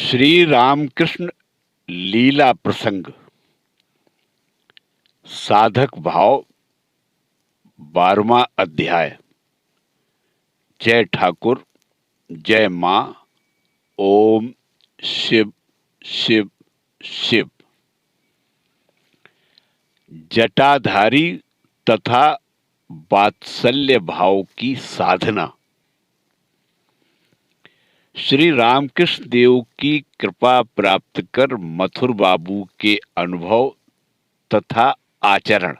श्री रामकृष्ण लीला प्रसंग साधक भाव 12वां अध्याय। जय ठाकुर, जय मां। ओम शिव शिव शिव। जटाधारी तथा वात्सल्य भाव की साधना। श्री रामकृष्ण देव की कृपा प्राप्त कर मथुर बाबू के अनुभव तथा आचरण।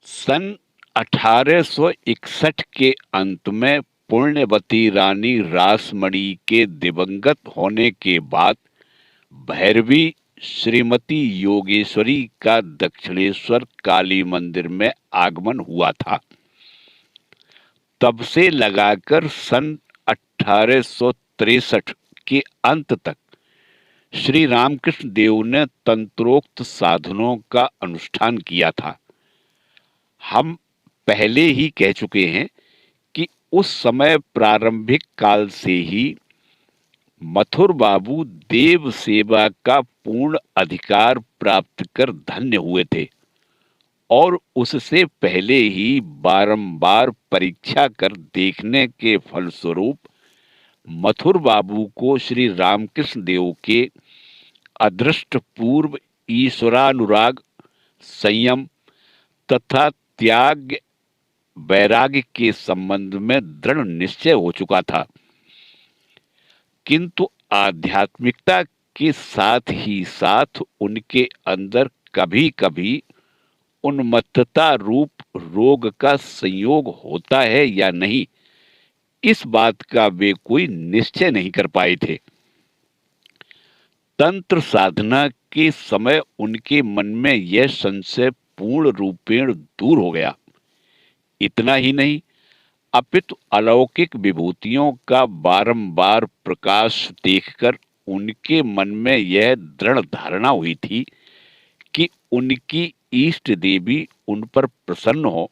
सन 1861 के अंत में पुण्यवती रानी रासमणी के दिवंगत होने के बाद भैरवी श्रीमती योगेश्वरी का दक्षिणेश्वर काली मंदिर में आगमन हुआ था। तब से लगाकर सन 1863 के अंत तक श्री रामकृष्ण देव ने तंत्रोक्त साधनों का अनुष्ठान किया था। हम पहले ही कह चुके हैं कि उस समय प्रारंभिक काल से ही मथुर बाबू देव सेवा का पूर्ण अधिकार प्राप्त कर धन्य हुए थे और उससे पहले ही बारंबार परीक्षा कर देखने के फलस्वरूप मथुर बाबू को श्री रामकृष्ण देव के अदृष्ट पूर्व ईश्वरानुराग, संयम तथा त्याग वैराग्य के संबंध में दृढ़ निश्चय हो चुका था, किंतु आध्यात्मिकता के साथ ही साथ उनके अंदर कभी कभी उन्मत्तता रूप रोग का संयोग होता है या नहीं, इस बात का वे कोई निश्चय नहीं कर पाए थे। तंत्र साधना के समय उनके मन में यह संशय पूर्ण रूपेण दूर हो गया। इतना ही नहीं, अपितु अलौकिक विभूतियों का बारंबार प्रकाश देखकर उनके मन में यह दृढ़ धारणा हुई थी कि उनकी इष्ट देवी उन पर प्रसन्न हो,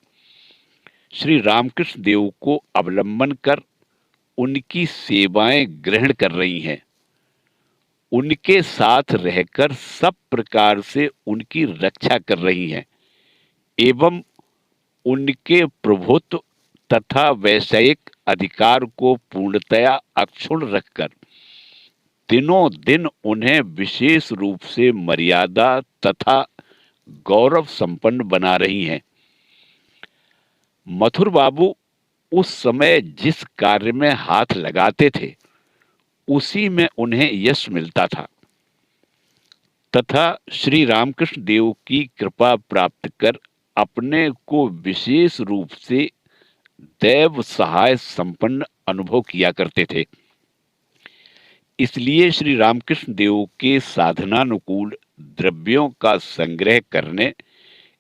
श्री रामकृष्ण देव को अवलंबन कर उनकी सेवाएं ग्रहण कर रही हैं, उनके साथ रहकर सब प्रकार से उनकी रक्षा कर रही हैं एवं उनके प्रभुत्व तथा वैषयिक अधिकार को पूर्णतया अक्षुण्ण रखकर दिनों दिन उन्हें विशेष रूप से मर्यादा तथा गौरव संपन्न बना रही हैं। मथुर बाबू उस समय जिस कार्य में हाथ लगाते थे उसी में उन्हें यश मिलता था तथा श्री रामकृष्ण देव की कृपा प्राप्त कर अपने को विशेष रूप से दैव सहाय संपन्न अनुभव किया करते थे। इसलिए श्री रामकृष्ण देव के साधनानुकूल द्रव्यों का संग्रह करने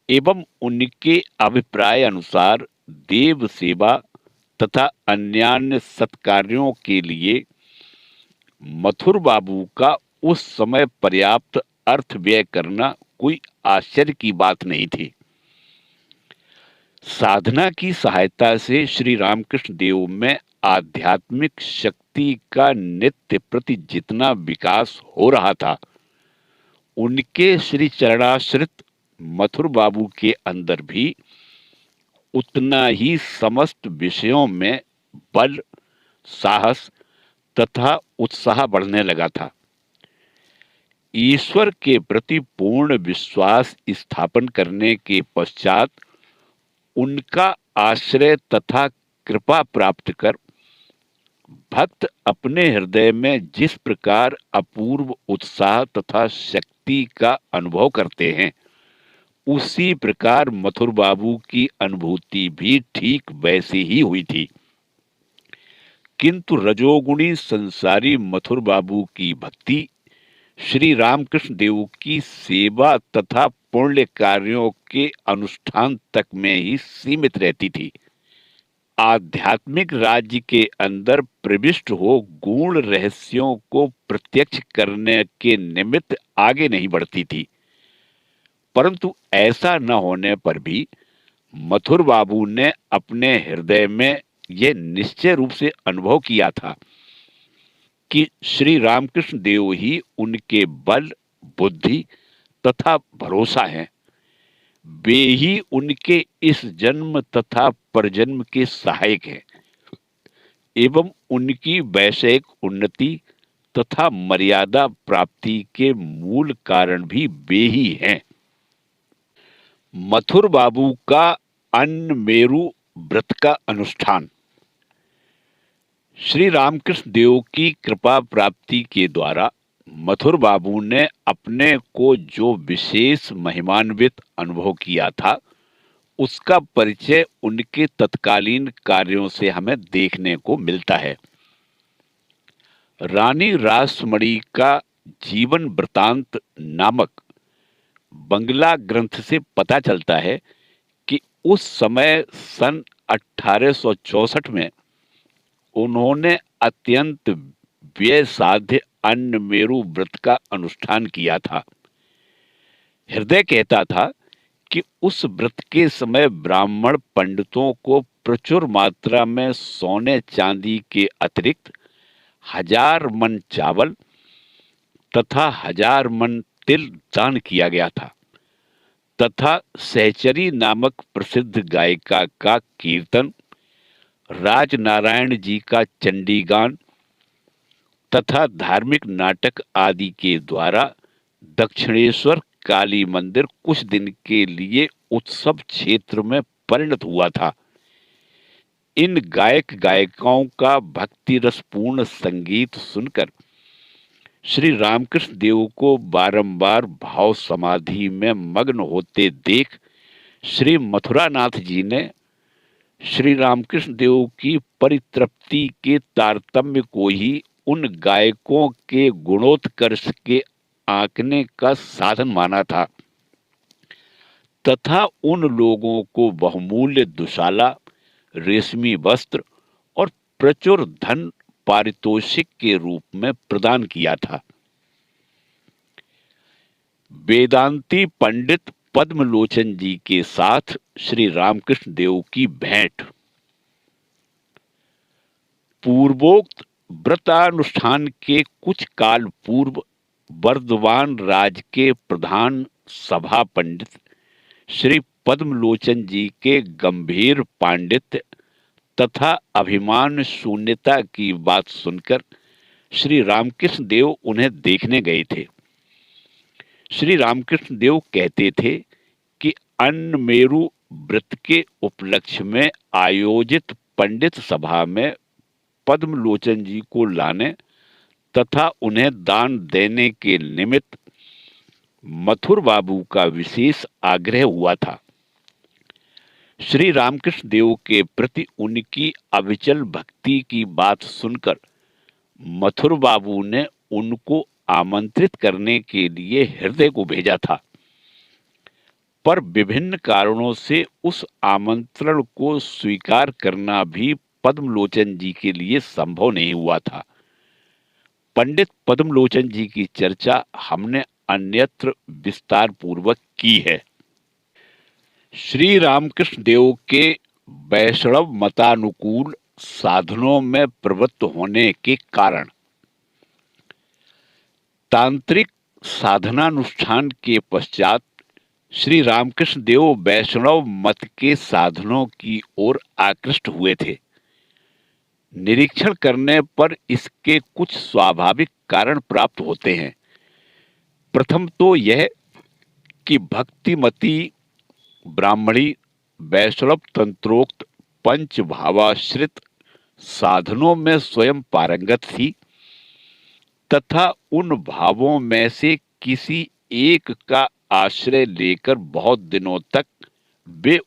एवं उनके अभिप्राय अनुसार देव सेवा तथा अन्यान्य सत्कार्यों के लिए मथुर बाबू का उस समय पर्याप्त अर्थ व्यय करना कोई आश्चर्य की बात नहीं थी। साधना की सहायता से श्री रामकृष्ण देव में आध्यात्मिक शक्ति का नित्य प्रति जितना विकास हो रहा था, उनके श्री चरणाश्रित मथुर बाबू के अंदर भी उतना ही समस्त विषयों में बल, साहस तथा उत्साह बढ़ने लगा था। ईश्वर के प्रति पूर्ण विश्वास स्थापन करने के पश्चात उनका आश्रय तथा कृपा प्राप्त कर भक्त अपने हृदय में जिस प्रकार अपूर्व उत्साह तथा शक्ति का अनुभव करते हैं, उसी प्रकार मथुर बाबू की अनुभूति भी ठीक वैसी ही हुई थी। किंतु रजोगुणी संसारी मथुर बाबू की भक्ति श्री रामकृष्ण देव की सेवा तथा पुण्य कार्यों के अनुष्ठान तक में ही सीमित रहती थी। आध्यात्मिक राज्य के अंदर प्रविष्ट हो गूढ़ रहस्यों को प्रत्यक्ष करने के निमित्त आगे नहीं बढ़ती थी। परंतु ऐसा न होने पर भी मथुर बाबू ने अपने हृदय में यह निश्चय रूप से अनुभव किया था कि श्री रामकृष्ण देव ही उनके बल, बुद्धि तथा भरोसा हैं। वे ही उनके इस जन्म तथा परजन्म के सहायक हैं एवं उनकी वैषयिक उन्नति तथा मर्यादा प्राप्ति के मूल कारण भी वे ही हैं। मथुर बाबू का अन्न मेरु व्रत का अनुष्ठान। श्री रामकृष्ण देव की कृपा प्राप्ति के द्वारा मथुर बाबू ने अपने को जो विशेष महिमान्वित अनुभव किया था, उसका परिचय उनके तत्कालीन कार्यों से हमें देखने को मिलता है। रानी रासमणी का जीवन वृतांत नामक बंगला ग्रंथ से पता चलता है कि उस समय सन 1864 में उन्होंने अत्यंत व्यय साध्य अन्न मेरु व्रत का अनुष्ठान किया था। हृदय कहता था कि उस व्रत के समय ब्राह्मण पंडितों को प्रचुर मात्रा में सोने चांदी के अतिरिक्त 1000 मन चावल तथा 1000 मन तिल दान किया गया था तथा सहचरी नामक प्रसिद्ध गायिका का कीर्तन, राजनारायण जी का चंडीगान तथा धार्मिक नाटक आदि के द्वारा दक्षिणेश्वर काली मंदिर कुछ दिन के लिए उत्सव क्षेत्र में परिणत हुआ था। इन गायक गायिकाओं का भक्ति रसपूर्ण संगीत सुनकर श्री रामकृष्ण देव को बारंबार भाव समाधि में मग्न होते देख श्री मथुरानाथ जी ने श्री रामकृष्ण देव की परितृप्ति के तारतम्य को ही उन गायकों के गुणोत्कर्ष के आंकने का साधन माना था तथा उन लोगों को बहुमूल्य दुशाला, रेशमी वस्त्र और प्रचुर धन पारितोषिक के रूप में प्रदान किया था। वेदांती पंडित पद्मलोचन जी के साथ श्री रामकृष्ण देव की भेंट। पूर्वोक्त व्रतानुष्ठान के कुछ काल पूर्व बर्दवान राज के प्रधान सभा पंडित श्री पद्मलोचन जी के गंभीर पांडित्य तथा अभिमान शून्यता की बात सुनकर श्री रामकृष्ण देव उन्हें देखने गए थे। श्री रामकृष्ण देव कहते थे कि अन्न मेरु व्रत के उपलक्ष्य में आयोजित पंडित सभा में पद्मलोचन जी को लाने तथा उन्हें दान देने के निमित्त मथुर बाबू का विशेष आग्रह हुआ था। श्री रामकृष्ण देव के प्रति उनकी अविचल भक्ति की बात सुनकर मथुर बाबू ने उनको आमंत्रित करने के लिए हृदय को भेजा था, पर विभिन्न कारणों से उस आमंत्रण को स्वीकार करना भी पद्मलोचन जी के लिए संभव नहीं हुआ था। पंडित पद्मलोचन जी की चर्चा हमने अन्यत्र विस्तार पूर्वक की है। श्री रामकृष्ण देव के वैष्णव मतानुकूल साधनों में प्रवृत्त होने के कारण। तांत्रिक साधनानुष्ठान के पश्चात श्री रामकृष्ण देव वैष्णव मत के साधनों की ओर आकृष्ट हुए थे। निरीक्षण करने पर इसके कुछ स्वाभाविक कारण प्राप्त होते हैं। प्रथम तो यह कि भक्तिमती ब्राह्मणी वैष्णव तंत्रोक्त पंच भावाश्रित साधनों में स्वयं पारंगत थी तथा उन भावों में से किसी एक का आश्रय लेकर बहुत दिनों तक वे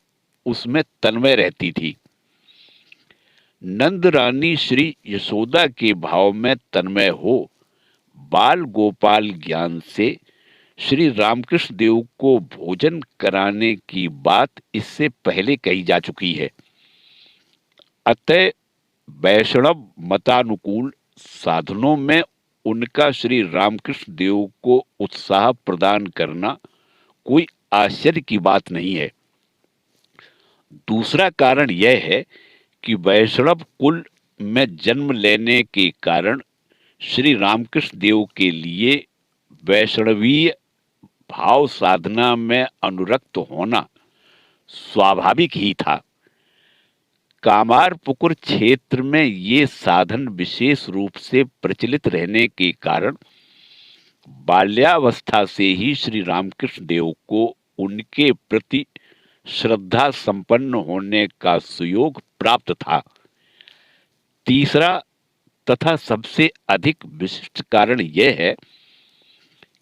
उसमें तन्मय रहती थी। नंद रानी श्री यशोदा के भाव में तन्मय हो बाल गोपाल ज्ञान से श्री रामकृष्ण देव को भोजन कराने की बात इससे पहले कही जा चुकी है। अतः वैष्णव मतानुकूल साधनों में उनका श्री रामकृष्ण देव को उत्साह प्रदान करना कोई आश्चर्य की बात नहीं है। दूसरा कारण यह है कि वैष्णव कुल में जन्म लेने के कारण श्री रामकृष्ण देव के लिए वैष्णवीय भाव साधना में अनुरक्त होना स्वाभाविक ही था। कामारपुकुर क्षेत्र में ये साधन विशेष रूप से प्रचलित रहने के कारण बाल्यावस्था से ही श्री रामकृष्ण देव को उनके प्रति श्रद्धा संपन्न होने का सुयोग प्राप्त था। तीसरा तथा सबसे अधिक विशिष्ट कारण यह है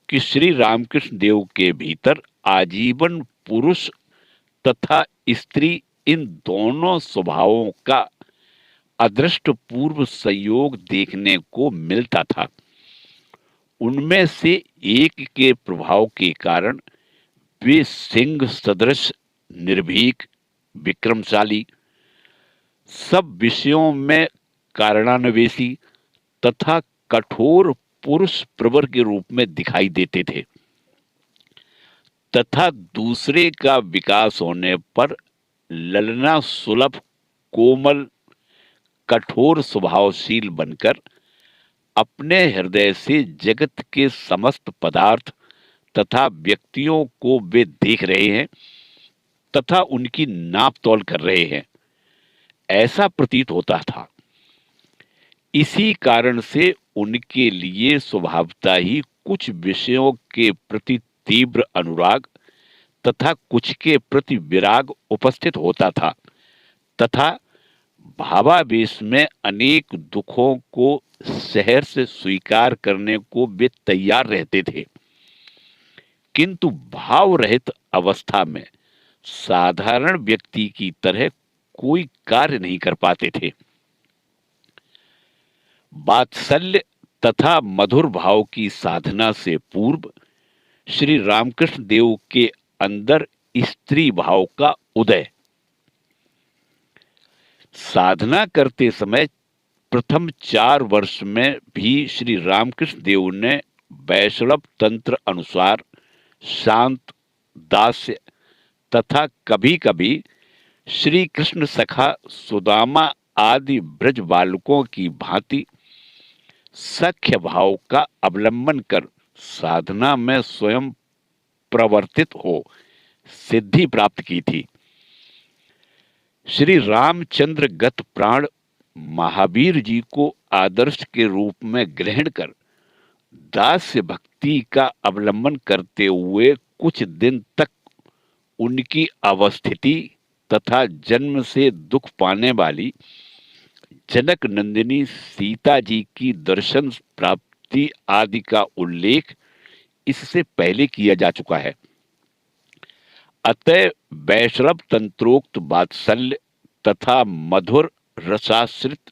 कि श्री रामकृष्ण देव के भीतर आजीवन पुरुष तथा स्त्री इन दोनों स्वभावों का अदृष्टपूर्व संयोग देखने को मिलता था। उनमें से एक के प्रभाव के कारण वे सिंह सदृश निर्भीक, विक्रमशाली, सब विषयों में कारणान्वेषी तथा कठोर पुरुष प्रवर के रूप में दिखाई देते थे तथा दूसरे का विकास होने पर ललना सुलभ, कोमल, कठोर स्वभावशील बनकर अपने हृदय से जगत के समस्त पदार्थ तथा व्यक्तियों को वे देख रहे हैं तथा उनकी नाप तौल कर रहे हैं, ऐसा प्रतीत होता था। इसी कारण से उनके लिए स्वभावतः ही कुछ विषयों के प्रति तीव्र अनुराग तथा कुछ के प्रति विराग उपस्थित होता था तथा भावावेश में अनेक दुखों को सहर्ष से स्वीकार करने को वे तैयार रहते थे, किंतु भाव रहित अवस्था में साधारण व्यक्ति की तरह कोई कार्य नहीं कर पाते थे। वात्सल्य तथा मधुर भाव की साधना से पूर्व श्री रामकृष्ण देव के अंदर स्त्री भाव का उदय। साधना करते समय प्रथम 4 वर्ष में भी श्री रामकृष्ण देव ने वैष्णव तंत्र अनुसार शांत, दास्य तथा कभी कभी श्री कृष्ण सखा, सुदामा आदि ब्रज बालकों की भांति सख्य भाव का अवलंबन कर साधना में स्वयं प्रवर्तित हो सिद्धि प्राप्त की थी। श्री रामचंद्र गत प्राण महावीर जी को आदर्श के रूप में ग्रहण कर दास्य भक्ति का अवलंबन करते हुए कुछ दिन तक उनकी अवस्थिति तथा जन्म से दुख पाने वाली जनक नंदिनी सीता जी की दर्शन प्राप्ति आदि का उल्लेख इससे पहले किया जा चुका है। अतः वैष्णव तंत्रोक्त वात्सल्य तथा मधुर रसाश्रित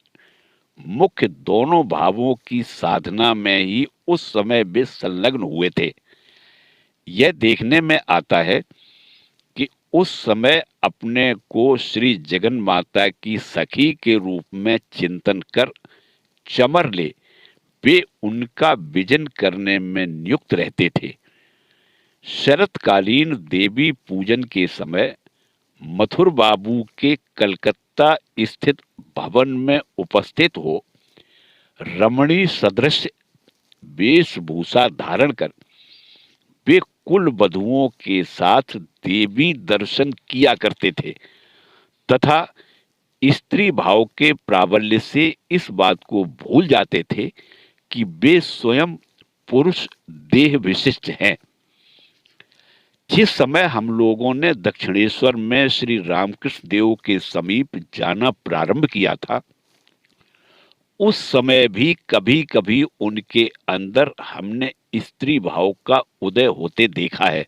मुख्य दोनों भावों की साधना में ही उस समय वे संलग्न हुए थे। यह देखने में आता है कि उस समय अपने को श्री जगन माता की सखी के रूप में चिंतन कर चमर ले वे उनका विजन करने में नियुक्त रहते थे। शरतकालीन देवी पूजन के समय मथुर बाबू के कलकत्ता स्थित भवन में उपस्थित हो रमणी सदृश वेशभूषा धारण कर वे कुल वधुओं के साथ देवी दर्शन किया करते थे तथा स्त्री भाव के प्राबल्य से इस बात को भूल जाते थे कि वे स्वयं पुरुष देह विशिष्ट हैं। जिस समय हम लोगों ने दक्षिणेश्वर में श्री रामकृष्ण देव के समीप जाना प्रारंभ किया था, उस समय भी कभी कभी उनके अंदर हमने स्त्री भाव का उदय होते देखा है,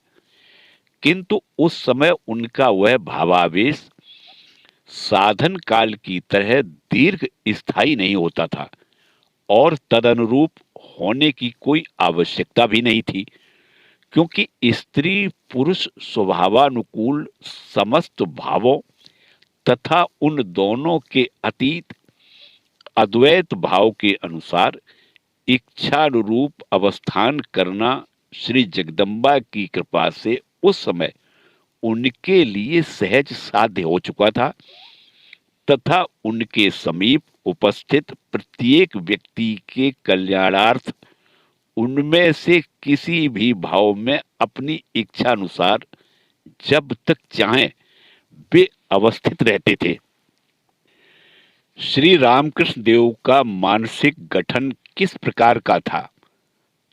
किंतु उस समय उनका वह भावावेश साधन काल की तरह दीर्घ स्थायी नहीं होता था और तदनुरूप होने की कोई आवश्यकता भी नहीं थी, क्योंकि स्त्री पुरुष स्वभावानुकूल समस्त भावों तथा उन दोनों के अतीत अद्वैत भाव के अनुसार इच्छानुरूप अवस्थान करना श्री जगदम्बा की कृपा से उस समय उनके लिए सहज साध्य हो चुका था तथा उनके समीप उपस्थित प्रत्येक व्यक्ति के कल्याणार्थ उनमें से किसी भी भाव में अपनी इच्छा अनुसार जब तक चाहें वे अवस्थित रहते थे। श्री रामकृष्ण देव का मानसिक गठन किस प्रकार का था,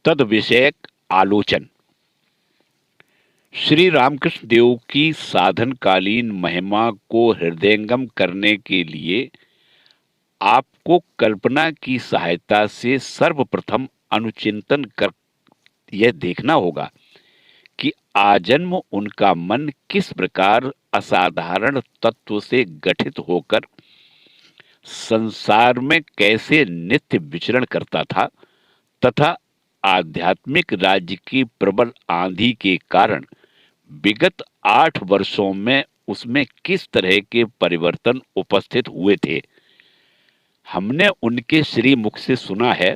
तद विषयक आलोचन। श्री रामकृष्ण देव की साधनकालीन महिमा को हृदयंगम करने के लिए आपको कल्पना की सहायता से सर्वप्रथम अनुचिंतन कर यह देखना होगा कि आजन्म उनका मन किस प्रकार असाधारण तत्व से गठित होकर संसार में कैसे नित्य विचरण करता था तथा आध्यात्मिक राज्य की प्रबल आंधी के कारण विगत 8 वर्षों में उसमें किस तरह के परिवर्तन उपस्थित हुए थे। हमने उनके श्री मुख से सुना है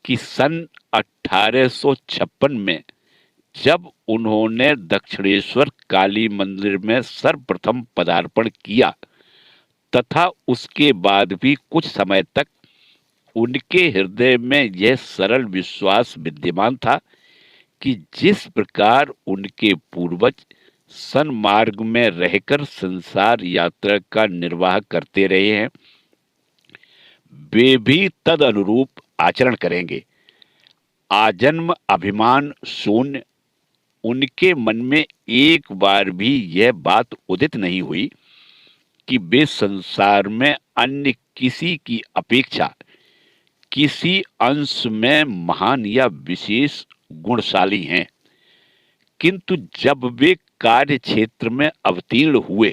कि सन 1856 में जब उन्होंने दक्षिणेश्वर काली मंदिर में सर्वप्रथम पदार्पण किया तथा उसके बाद भी कुछ समय तक उनके हृदय में यह सरल विश्वास विद्यमान था कि जिस प्रकार उनके पूर्वज सन्मार्ग में रहकर संसार यात्रा का निर्वाह करते रहे हैं, वे भी तद अनुरूप आचरण करेंगे। आजन्म अभिमान शून्य उनके मन में एक बार भी यह बात उदित नहीं हुई कि वे संसार में अन्य किसी की अपेक्षा किसी अंश में महान या विशेष गुणशाली हैं, किंतु जब वे कार्य क्षेत्र में अवतीर्ण हुए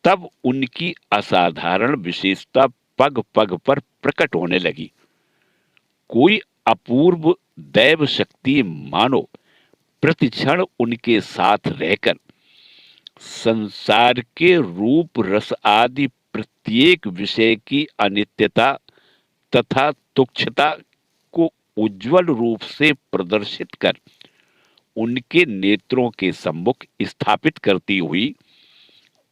तब उनकी असाधारण विशेषता पग पग पर प्रकट होने लगी। कोई अपूर्व दैव शक्ति मानो प्रतिक्षण उनके साथ रहकर संसार के रूप रस आदि प्रत्येक विषय की अनित्यता तथा तुच्छता को उज्जवल रूप से प्रदर्शित कर उनके नेत्रों के सम्मुख स्थापित करती हुई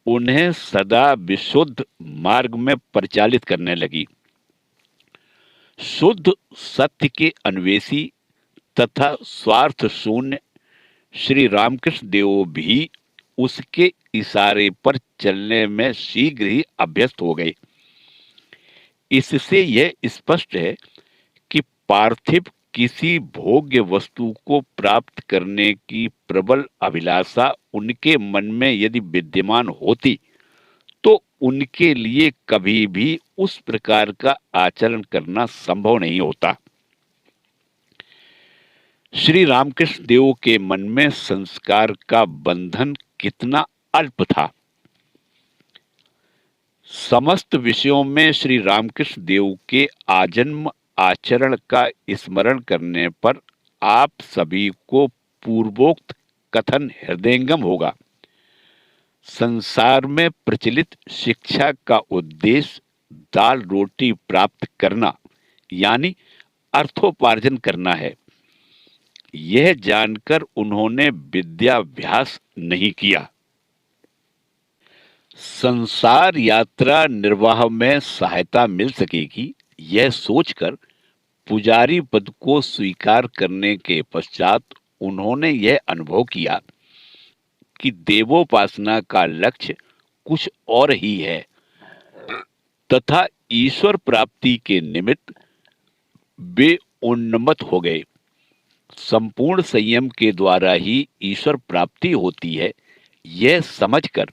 उन्हें सदा विशुद्ध मार्ग में परिचालित करने लगी। शुद्ध सत्य के अन्वेषी तथा स्वार्थ शून्य श्री रामकृष्ण देव भी उसके इशारे पर चलने में शीघ्र ही अभ्यस्त हो गए। इससे यह स्पष्ट है कि पार्थिव किसी भोग्य वस्तु को प्राप्त करने की प्रबल अभिलाषा उनके मन में यदि विद्यमान होती तो उनके लिए कभी भी उस प्रकार का आचरण करना संभव नहीं होता। श्री रामकृष्ण देव के मन में संस्कार का बंधन कितना अल्प था। समस्त विषयों में श्री रामकृष्ण देव के आजन्म आचरण का स्मरण करने पर आप सभी को पूर्वोक्त कथन हृदयंगम होगा। संसार में प्रचलित शिक्षा का उद्देश्य दाल रोटी प्राप्त करना यानी अर्थोपार्जन करना है। यह जानकर उन्होंने विद्याभ्यास नहीं किया। संसार यात्रा निर्वाह में सहायता मिल सकेगी यह सोचकर पुजारी पद को स्वीकार करने के पश्चात उन्होंने यह अनुभव किया कि देवोपासना का लक्ष्य कुछ और ही है तथा ईश्वर प्राप्ति के निमित्त वे उन्मत्त हो गए। संपूर्ण संयम के द्वारा ही ईश्वर प्राप्ति होती है यह समझकर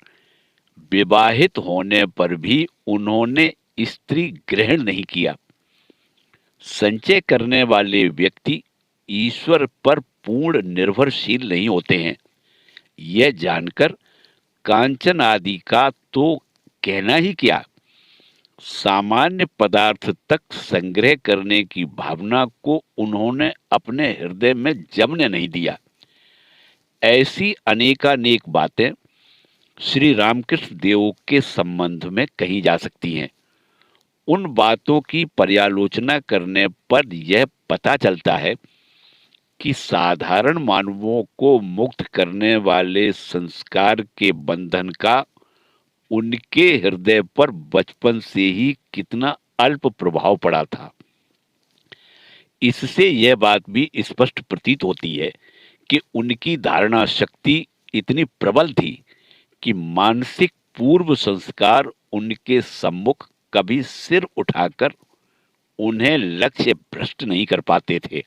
विवाहित होने पर भी उन्होंने स्त्री ग्रहण नहीं किया। संचय करने वाले व्यक्ति ईश्वर पर पूर्ण निर्भरशील नहीं होते हैं। यह जानकर कांचन आदि का तो कहना ही क्या, सामान्य पदार्थ तक संग्रह करने की भावना को उन्होंने अपने हृदय में जमने नहीं दिया। ऐसी अनेकानेक बातें श्री रामकृष्ण देव के संबंध में कही जा सकती हैं। उन बातों की पर्यालोचना करने पर यह पता चलता है कि साधारण मानवों को मुक्त करने वाले संस्कार के बंधन का उनके हृदय पर बचपन से ही कितना अल्प प्रभाव पड़ा था। इससे यह बात भी स्पष्ट प्रतीत होती है कि उनकी धारणा शक्ति इतनी प्रबल थी कि मानसिक पूर्व संस्कार उनके सम्मुख कभी सिर उठाकर उन्हें लक्ष्य भ्रष्ट नहीं कर पाते थे।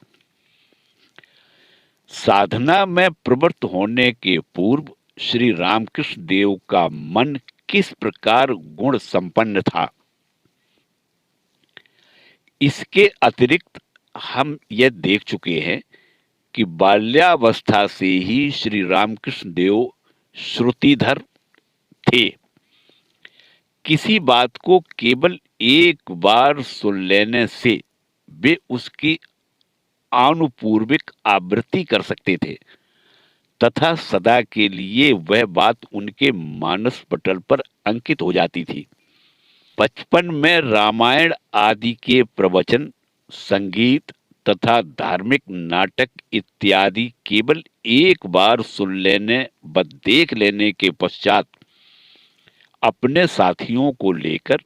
साधना में प्रवृत्त होने के पूर्व श्री रामकृष्ण देव का मन किस प्रकार गुण संपन्न था, इसके अतिरिक्त हम यह देख चुके हैं कि बाल्यावस्था से ही श्री रामकृष्ण देव श्रुतिधर थे। किसी बात को केवल एक बार सुन लेने से वे उसकी आनुपूर्विक आवृत्ति कर सकते थे तथा सदा के लिए वह बात उनके मानस पटल पर अंकित हो जाती थी। बचपन में रामायण आदि के प्रवचन, संगीत तथा धार्मिक नाटक इत्यादि केवल एक बार सुन लेने व देख लेने के पश्चात अपने साथियों को लेकर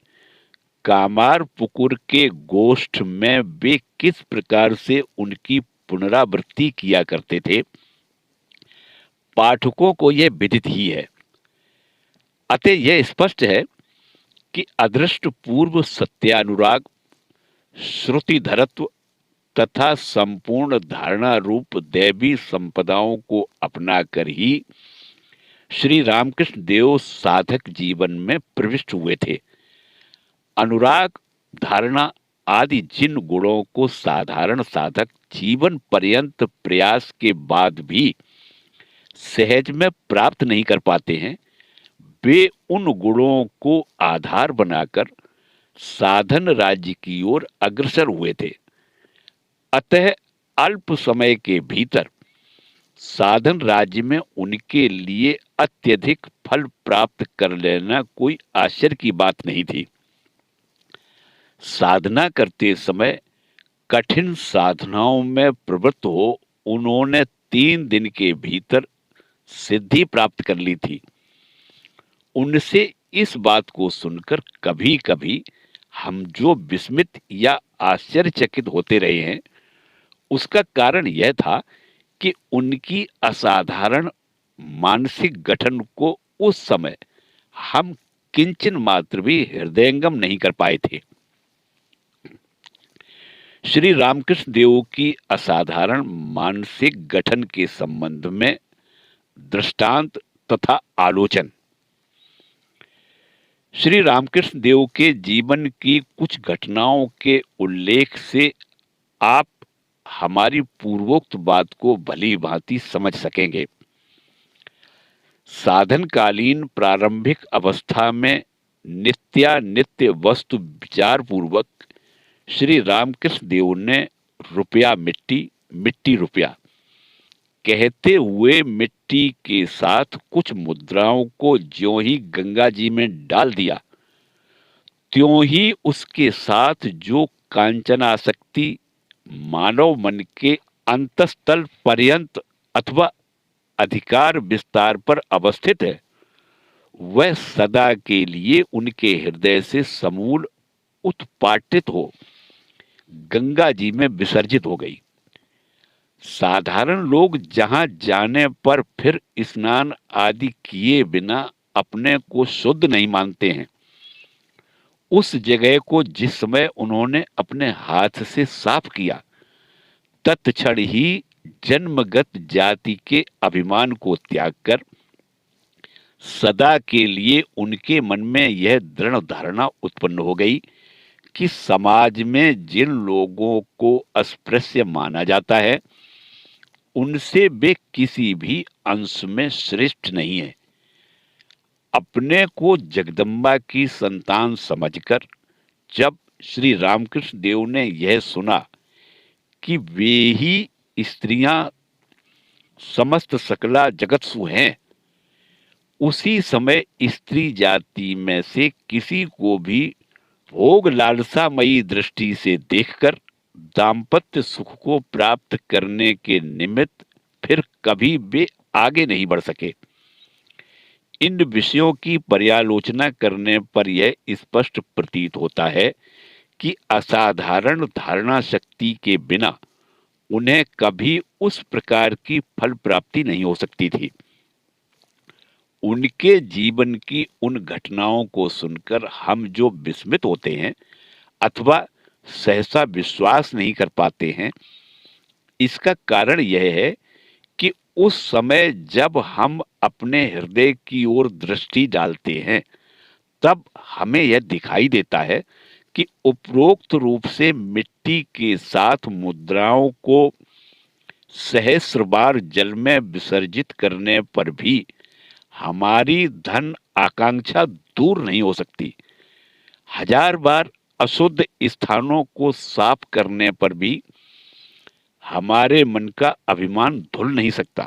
कामार पुकुर के गोष्ठ में वे किस प्रकार से उनकी पुनरावृत्ति किया करते थे, पाठकों को यह विदित ही है। अतः यह स्पष्ट है कि अदृष्ट पूर्व सत्यानुराग, श्रुतिधरत्व तथा संपूर्ण धारणा रूप दैवी संपदाओं को अपनाकर ही श्री रामकृष्ण देव साधक जीवन में प्रविष्ट हुए थे। अनुराग, धारणा आदि जिन गुणों को साधारण साधक जीवन पर्यंत प्रयास के बाद भी सहज में प्राप्त नहीं कर पाते हैं, वे उन गुणों को आधार बनाकर साधन राज्य की ओर अग्रसर हुए थे। अतः अल्प समय के भीतर साधन राज्य में उनके लिए अत्यधिक फल प्राप्त कर लेना कोई आश्चर्य की बात नहीं थी। साधना करते समय कठिन साधनाओं में प्रवृत्त हो उन्होंने 3 दिन के भीतर सिद्धि प्राप्त कर ली थी। उनसे इस बात को सुनकर कभी कभी हम जो विस्मित या आश्चर्यचकित होते रहे हैं, उसका कारण यह था कि उनकी असाधारण मानसिक गठन को उस समय हम किंचन मात्र भी हृदयंगम नहीं कर पाए थे। श्री रामकृष्ण देव की असाधारण मानसिक गठन के संबंध में दृष्टांत तथा आलोचन। श्री रामकृष्ण देव के जीवन की कुछ घटनाओं के उल्लेख से आप हमारी पूर्वोक्त बात को भली भांति समझ सकेंगे। साधनकालीन प्रारंभिक अवस्था में नित्यानित्य वस्तु विचार पूर्वक श्री रामकृष्ण देव ने रुपया मिट्टी, मिट्टी रुपया कहते हुए मिट्टी के साथ कुछ मुद्राओं को ज्यों ही गंगा जी में डाल दिया, त्यों ही उसके साथ जो कांचनासक्ति मानव मन के अंतस्तल पर्यंत अथवा अधिकार विस्तार पर अवस्थित है, वह सदा के लिए उनके हृदय से समूल उत्पाटित हो गंगा जी में विसर्जित हो गई। साधारण लोग जहां जाने पर फिर स्नान आदि किए बिना अपने को शुद्ध नहीं मानते हैं, उस जगह को जिस समय उन्होंने अपने हाथ से साफ किया, तत्क्षण ही जन्मगत जाति के अभिमान को त्याग कर सदा के लिए उनके मन में यह दृढ़ धारणा उत्पन्न हो गई कि समाज में जिन लोगों को अस्पृश्य माना जाता है, उनसे वे किसी भी अंश में श्रेष्ठ नहीं है। अपने को जगदम्बा की संतान समझकर जब श्री रामकृष्ण देव ने यह सुना कि वे ही स्त्रियां समस्त सकला जगत्सु हैं, उसी समय स्त्री जाति में से किसी को भी भोग लालसामयी दृष्टि से देखकर दाम्पत्य सुख को प्राप्त करने के निमित्त फिर कभी वे आगे नहीं बढ़ सके। इन विषयों की पर्यालोचना करने पर यह स्पष्ट प्रतीत होता है कि असाधारण धारणा शक्ति के बिना उन्हें कभी उस प्रकार की फल प्राप्ति नहीं हो सकती थी। उनके जीवन की उन घटनाओं को सुनकर हम जो विस्मित होते हैं अथवा सहसा विश्वास नहीं कर पाते हैं, इसका कारण यह है कि उस समय जब हम अपने हृदय की ओर दृष्टि डालते हैं, तब हमें यह दिखाई देता है कि उपरोक्त रूप से मिट्टी के साथ मुद्राओं को सहस्र बार जल में विसर्जित करने पर भी हमारी धन आकांक्षा दूर नहीं हो सकती। हजार बार अशुद्ध स्थानों को साफ करने पर भी हमारे मन का अभिमान धुल नहीं सकता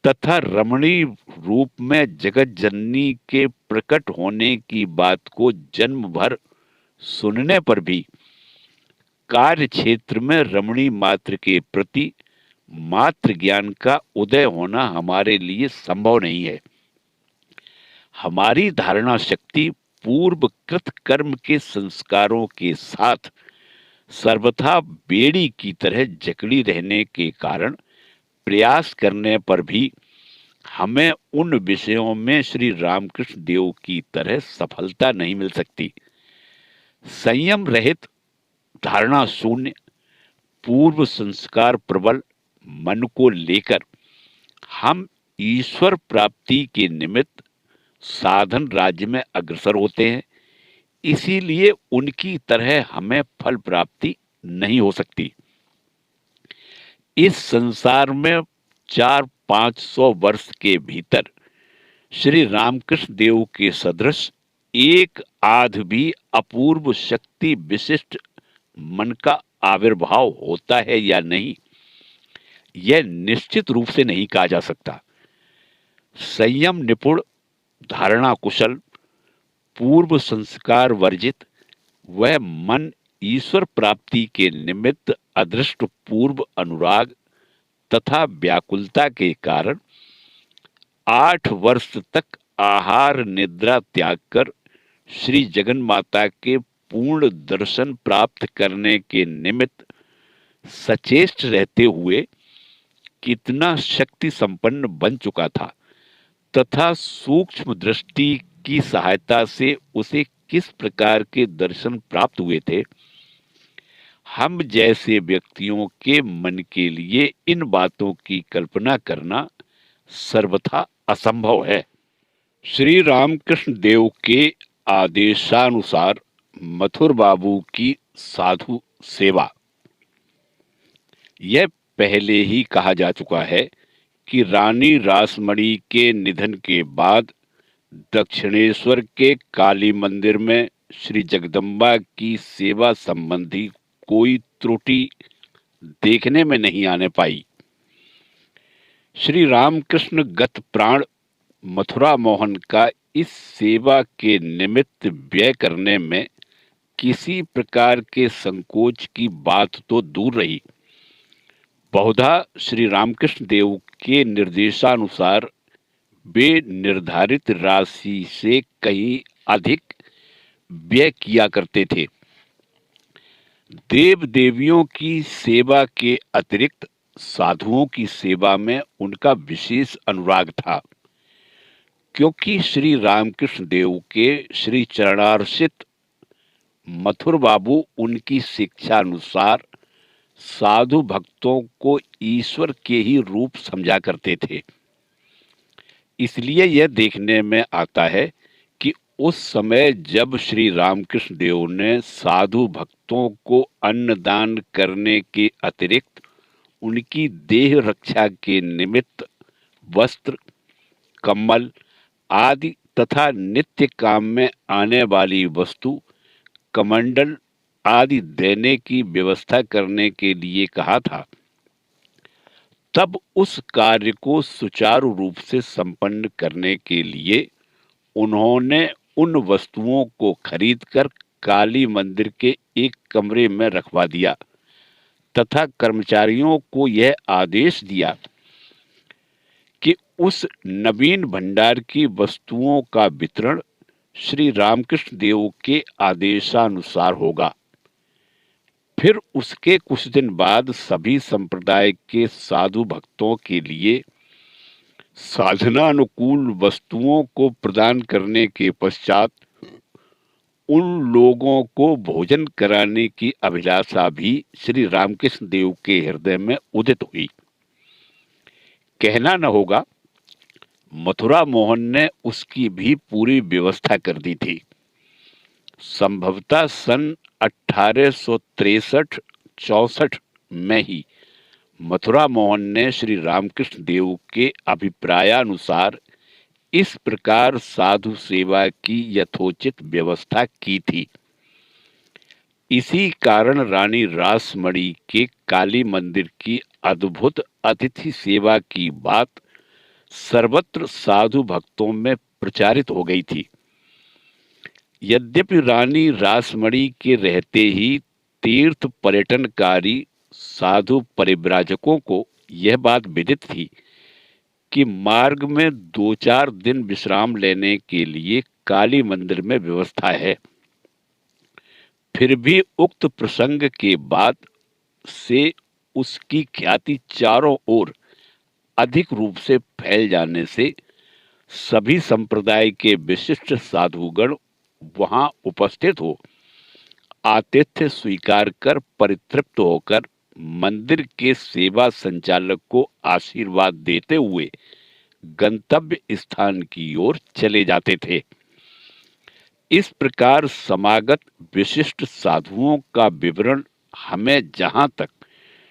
तथा रमणीय रूप में जगत जननी के प्रकट होने की बात को जन्म भर सुनने पर भी कार्य क्षेत्र में रमणीय मात्र के प्रति मात्र ज्ञान का उदय होना हमारे लिए संभव नहीं है। हमारी धारणा शक्ति पूर्वकृत कर्म के संस्कारों के साथ सर्वथा बेड़ी की तरह जकड़ी रहने के कारण प्रयास करने पर भी हमें उन विषयों में श्री रामकृष्ण देव की तरह सफलता नहीं मिल सकती। संयम रहित, धारणा शून्य, पूर्व संस्कार प्रबल मन को लेकर हम ईश्वर प्राप्ति के निमित्त साधन राज्य में अग्रसर होते हैं। इसीलिए उनकी तरह हमें फल प्राप्ति नहीं हो सकती। इस संसार में 400-500 वर्ष के भीतर श्री रामकृष्ण देव के सदृश एक आध भी अपूर्व शक्ति विशिष्ट मन का आविर्भाव होता है या नहीं, यह निश्चित रूप से नहीं कहा जा सकता। संयम निपुण, धारणा कुशल, पूर्व संस्कार वर्जित वह मन ईश्वर प्राप्ति के निमित्त अदृष्ट पूर्व अनुराग तथा व्याकुलता के कारण 8 वर्ष तक आहार निद्रा त्याग कर श्री जगन माता के पूर्ण दर्शन प्राप्त करने के निमित्त सचेष्ट रहते हुए कितना शक्ति संपन्न बन चुका था तथा सूक्ष्म दृष्टि की सहायता से उसे किस प्रकार के दर्शन प्राप्त हुए थे, हम जैसे व्यक्तियों के मन के लिए इन बातों की कल्पना करना सर्वथा असंभव है। श्री रामकृष्ण देव के आदेशानुसार मथुर बाबू की साधु सेवा। यह पहले ही कहा जा चुका है कि रानी रासमणी के निधन के बाद दक्षिणेश्वर के काली मंदिर में श्री जगदम्बा की सेवा संबंधी कोई त्रुटि देखने में नहीं आने पाई। श्री रामकृष्ण गत प्राण मथुरा मोहन का इस सेवा के निमित्त व्यय करने में किसी प्रकार के संकोच की बात तो दूर रही, बहुधा श्री रामकृष्ण देव के निर्देशानुसार वे निर्धारित राशि से कहीं अधिक व्यय किया करते थे। देव देवियों की सेवा के अतिरिक्त साधुओं की सेवा में उनका विशेष अनुराग था, क्योंकि श्री रामकृष्ण देव के श्री चरणार्चित मथुर बाबू उनकी शिक्षा अनुसार साधु भक्तों को ईश्वर के ही रूप समझा करते थे। इसलिए यह देखने में आता है कि उस समय जब श्री रामकृष्ण देव ने साधु भक्तों को अन्नदान करने के अतिरिक्त उनकी देह रक्षा के निमित्त वस्त्र, कम्बल आदि तथा नित्य काम में आने वाली वस्तु, कमंडल आदि देने की व्यवस्था करने के लिए कहा था, तब उस कार्य को सुचारू रूप से संपन्न करने के लिए उन्होंने उन वस्तुओं को खरीदकर काली मंदिर के एक कमरे में रखवा दिया तथा कर्मचारियों को यह आदेश दिया कि उस नवीन भंडार की वस्तुओं का वितरण श्री रामकृष्ण देव के आदेशानुसार होगा। फिर उसके कुछ दिन बाद सभी संप्रदाय के साधु भक्तों के लिए साधना अनुकूल वस्तुओं को प्रदान करने के पश्चात उन लोगों को भोजन कराने की अभिलाषा भी श्री रामकृष्ण देव के हृदय में उदित हुई। कहना न होगा, मथुरा मोहन ने उसकी भी पूरी व्यवस्था कर दी थी। संभवतः सन 1863-64 में ही मथुरा मोहन ने श्री रामकृष्ण देव के अभिप्रायानुसार इस प्रकार साधु सेवा की यथोचित व्यवस्था की थी। इसी कारण रानी रासमणी के काली मंदिर की अद्भुत अतिथि सेवा की बात सर्वत्र साधु भक्तों में प्रचारित हो गई थी। यद्यपि रानी रासमणी के रहते ही तीर्थ पर्यटनकारी साधु परिव्राजकों को यह बात विदित थी कि मार्ग में 2-4 दिन विश्राम लेने के लिए काली मंदिर में व्यवस्था है, फिर भी उक्त प्रसंग के बाद से उसकी ख्याति चारों ओर अधिक रूप से फैल जाने से सभी संप्रदाय के विशिष्ट साधुगण वहां उपस्थित हो आतिथ्य स्वीकार कर परितृप्त होकर मंदिर के सेवा संचालक को आशीर्वाद देते हुए गंतव्य स्थान की ओर चले जाते थे। इस प्रकार समागत विशिष्ट साधुओं का विवरण हमें जहां तक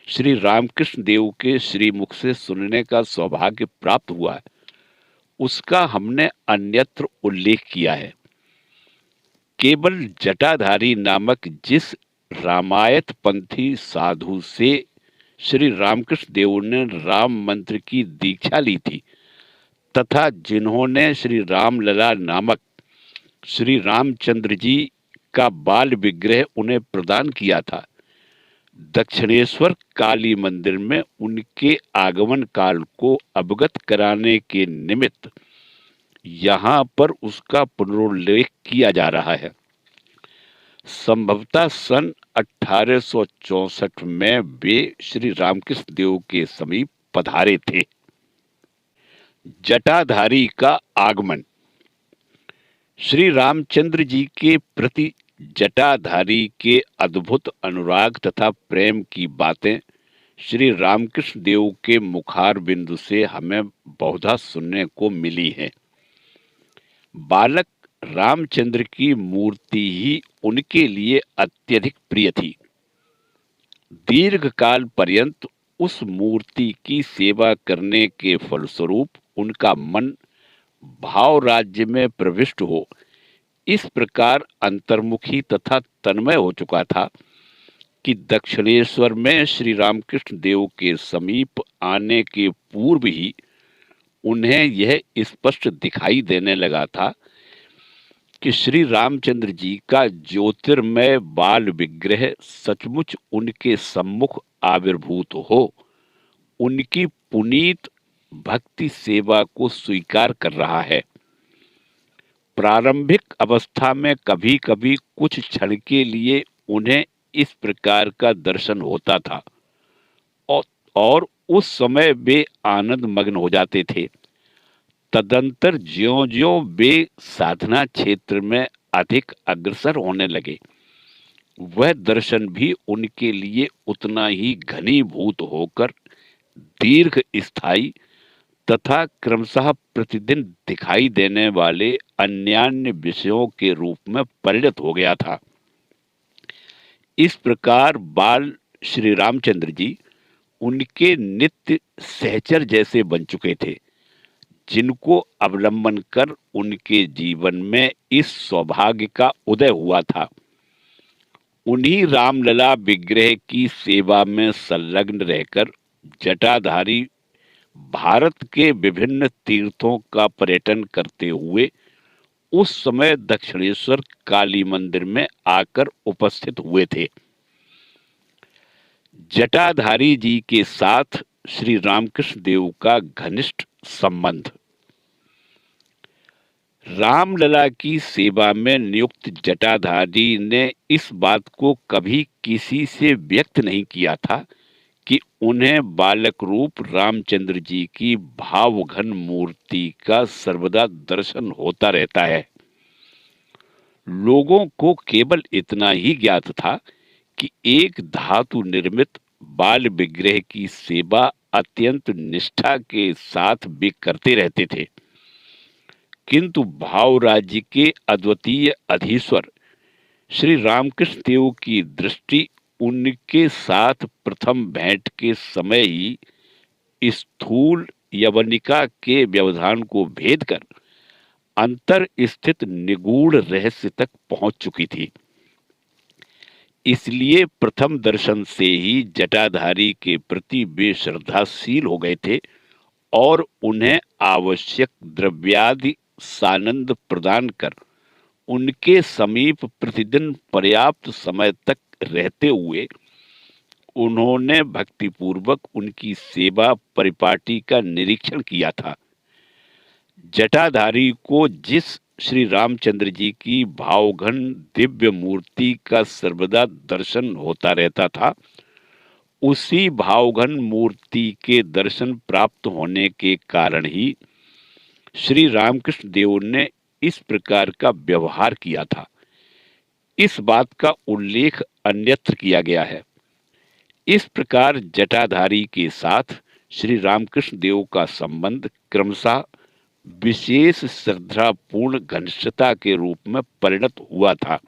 श्री रामकृष्ण देव के श्रीमुख से सुनने का सौभाग्य प्राप्त हुआ है, उसका हमने अन्यत्र उल्लेख किया है। केवल जटाधारी नामक जिस रामायत पंथी साधु से श्री रामकृष्ण देव ने राम मंत्र की दीक्षा ली थी तथा जिन्होंने श्री रामलला नामक श्री रामचंद्र जी का बाल विग्रह उन्हें प्रदान किया था, दक्षिणेश्वर काली मंदिर में उनके आगमन काल को अवगत कराने के निमित्त यहाँ पर उसका पुनरुल्लेख किया जा रहा है। संभवतः सन 1864 में वे श्री रामकृष्ण देव के समीप पधारे थे। जटाधारी का आगमन। श्री रामचंद्र जी के प्रति जटाधारी के अद्भुत अनुराग तथा प्रेम की बातें श्री रामकृष्ण देव के मुखार बिंदु से हमें बहुधा सुनने को मिली हैं। बालक रामचंद्र की मूर्ति ही उनके लिए अत्यधिक प्रिय थी। दीर्घ काल पर्यंत उस मूर्ति की सेवा करने के फलस्वरूप उनका मन भाव राज्य में प्रविष्ट हो इस प्रकार अंतर्मुखी तथा तन्मय हो चुका था कि दक्षिणेश्वर में श्री रामकृष्ण देव के समीप आने के पूर्व ही उन्हें यह स्पष्ट दिखाई देने लगा था कि श्री रामचंद्र जी का ज्योतिर्मय बाल विग्रह सचमुच उनके सम्मुख आविर्भूत हो उनकी पुनीत भक्ति सेवा को स्वीकार कर रहा है। प्रारंभिक अवस्था में कभी कभी कुछ क्षण के लिए उन्हें इस प्रकार का दर्शन होता था और उस समय वे आनंद मग्न हो जाते थे। तदंतर ज्यों-ज्यों वे साधना क्षेत्र में अधिक अग्रसर होने लगे, वह दर्शन भी उनके लिए उतना ही घनीभूत होकर दीर्घ स्थायी तथा क्रमशः प्रतिदिन दिखाई देने वाले अन्यान्य विषयों के रूप में परिणत हो गया था। इस प्रकार बाल श्री रामचंद्र जी उनके नित्य सहचर जैसे बन चुके थे, जिनको अवलंबन कर उनके जीवन में इस सौभाग्य का उदय हुआ था। उन्हीं रामलला विग्रह की सेवा में संलग्न रहकर जटाधारी भारत के विभिन्न तीर्थों का पर्यटन करते हुए उस समय दक्षिणेश्वर काली मंदिर में आकर उपस्थित हुए थे। जटाधारी जी के साथ श्री रामकृष्ण देव का घनिष्ठ संबंध। रामलला की सेवा में नियुक्त जटाधारी ने इस बात को कभी किसी से व्यक्त नहीं किया था कि उन्हें बालक रूप रामचंद्र जी की भावघन मूर्ति का सर्वदा दर्शन होता रहता है। लोगों को केवल इतना ही ज्ञात था कि एक धातु निर्मित बाल विग्रह की सेवा अत्यंत निष्ठा के साथ वे करते रहते थे, किंतु भाव राज्य के अद्वितीय अधीश्वर श्री रामकृष्ण देव की दृष्टि उनके साथ प्रथम भेंट के समय ही स्थूल यवनिका के व्यवधान को भेद कर अंतर स्थित निगूढ़ रहस्य तक पहुंच चुकी थी। इसलिए प्रथम दर्शन से ही जटाधारी के प्रति वे श्रद्धाशील हो गए थे और उन्हें आवश्यक द्रव्यादि सानंद प्रदान कर उनके समीप प्रतिदिन पर्याप्त समय तक रहते हुए उन्होंने भक्तिपूर्वक उनकी सेवा परिपाटी का निरीक्षण किया था। जटाधारी को जिस श्री रामचंद्र जी की भावघन दिव्य मूर्ति का सर्वदा दर्शन होता रहता था, उसी भावघन मूर्ति के दर्शन प्राप्त होने के कारण ही श्री रामकृष्ण देव ने इस प्रकार का व्यवहार किया था। इस बात का उल्लेख अन्यत्र किया गया है। इस प्रकार जटाधारी के साथ श्री रामकृष्ण देव का संबंध क्रमशः विशेष श्रद्धापूर्ण घनिष्ठता के रूप में परिणत हुआ था।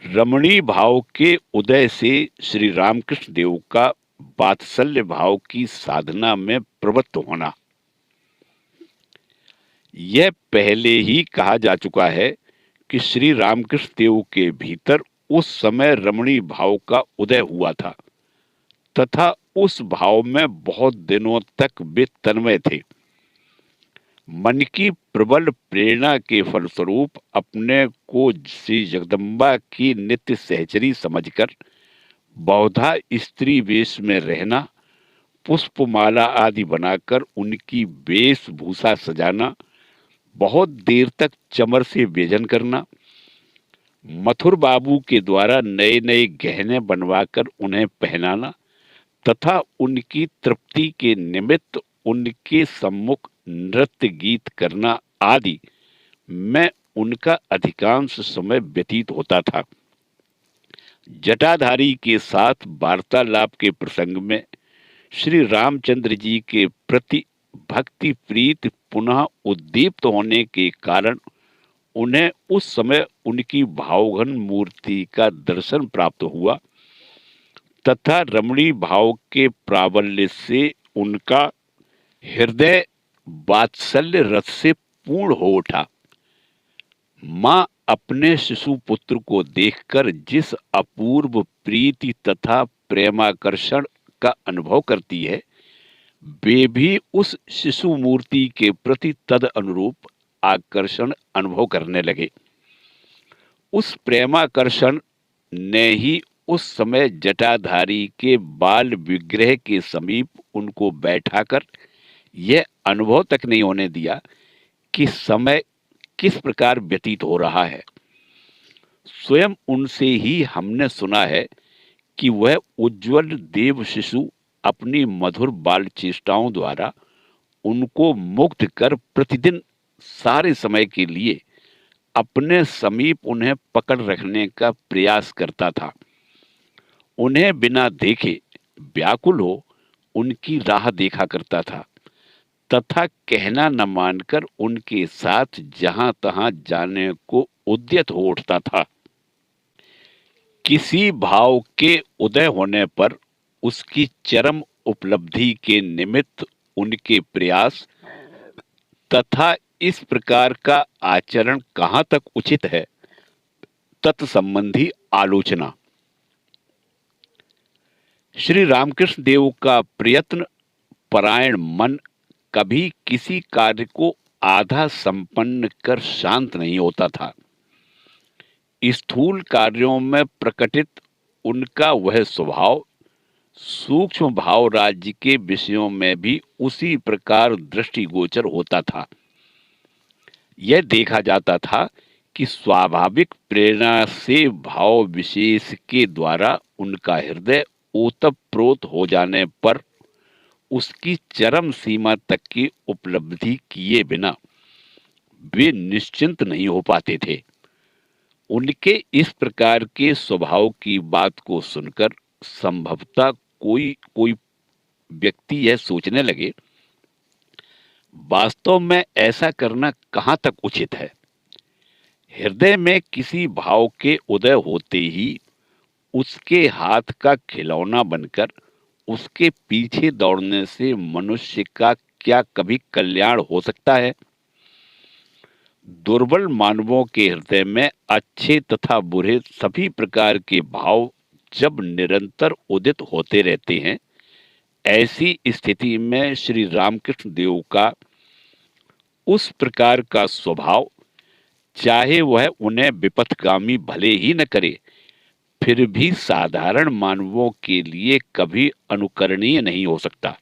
रमणीय भाव के उदय से श्री रामकृष्ण देव का वात्सल्य भाव की साधना में प्रवृत्त होना। यह पहले ही कहा जा चुका है कि श्री रामकृष्ण देव के भीतर उस समय रमणीय भाव का उदय हुआ था तथा उस भाव में बहुत दिनों तक वे तन्मय थे। मन की प्रबल प्रेरणा के फलस्वरूप अपने को श्री जगदम्बा की नित्य सहचरी समझकर बहुधा स्त्री वेश में रहना, पुष्पमाला आदि बनाकर उनकी वेशभूषा सजाना, बहुत देर तक चमर से व्यजन करना, मथुर बाबू के द्वारा नए नए गहने बनवाकर उन्हें पहनाना तथा उनकी तृप्ति के निमित्त उनके सम्मुख नृत्य गीत करना आदि में उनका अधिकांश समय व्यतीत होता था। जटाधारी के साथ वार्तालाप के प्रसंग में श्री रामचंद्र जी के प्रति भक्ति प्रीत पुनः उद्दीप्त होने के कारण उन्हें उस समय उनकी भावघन मूर्ति का दर्शन प्राप्त हुआ तथा रमणीय भाव के प्राबल्य से उनका हृदय वात्सल्य रस से पूर्ण हो उठा। माँ अपने शिशु पुत्र को देखकर जिस अपूर्व प्रीति तथा प्रेमाकर्षण का अनुभव करती है, वे भी उस शिशु मूर्ति के प्रति तद अनुरूप आकर्षण अनुभव करने लगे। उस प्रेमाकर्षण ने ही उस समय जटाधारी के बाल विग्रह के समीप उनको बैठाकर यह अनुभव तक नहीं होने दिया कि समय किस प्रकार व्यतीत हो रहा है। स्वयं उनसे ही हमने सुना है कि वह उज्ज्वल देव शिशु अपनी मधुर बाल चेष्टाओं द्वारा उनको मुग्ध कर प्रतिदिन सारे समय के लिए अपने समीप उन्हें पकड़ रखने का प्रयास करता था। उन्हें बिना देखे व्याकुल हो उनकी राह देखा करता था तथा कहना न मानकर उनके साथ जहां तहां जाने को उद्यत हो उठता था। किसी भाव के उदय होने पर उसकी चरम उपलब्धि के निमित्त उनके प्रयास तथा इस प्रकार का आचरण कहाँ तक उचित है, तत्संबंधी आलोचना। श्री रामकृष्ण देव का प्रयत्न परायण मन कभी किसी कार्य को आधा संपन्न कर शांत नहीं होता था। स्थूल कार्यों में प्रकटित उनका वह स्वभाव सूक्ष्म भाव राज्य के विषयों में भी उसी प्रकार दृष्टिगोचर होता था। यह देखा जाता था कि स्वाभाविक प्रेरणा से भाव विशेष के द्वारा उनका हृदय ओतप्रोत हो जाने पर उसकी चरम सीमा तक की उपलब्धि किए बिना वे निश्चिंत नहीं हो पाते थे। उनके इस प्रकार के स्वभाव की बात को सुनकर संभवतः कोई कोई व्यक्ति यह सोचने लगे, वास्तव में ऐसा करना कहाँ तक उचित है। हृदय में किसी भाव के उदय होते ही उसके हाथ का खिलौना बनकर उसके पीछे दौड़ने से मनुष्य का क्या कभी कल्याण हो सकता है। दुर्बल मानवों के हृदय में अच्छे तथा बुरे सभी प्रकार के भाव जब निरंतर उदित होते रहते हैं, ऐसी स्थिति में श्री रामकृष्ण देव का उस प्रकार का स्वभाव, चाहे वह उन्हें विपथगामी भले ही न करे, फिर भी साधारण मानवों के लिए कभी अनुकरणीय नहीं हो सकता।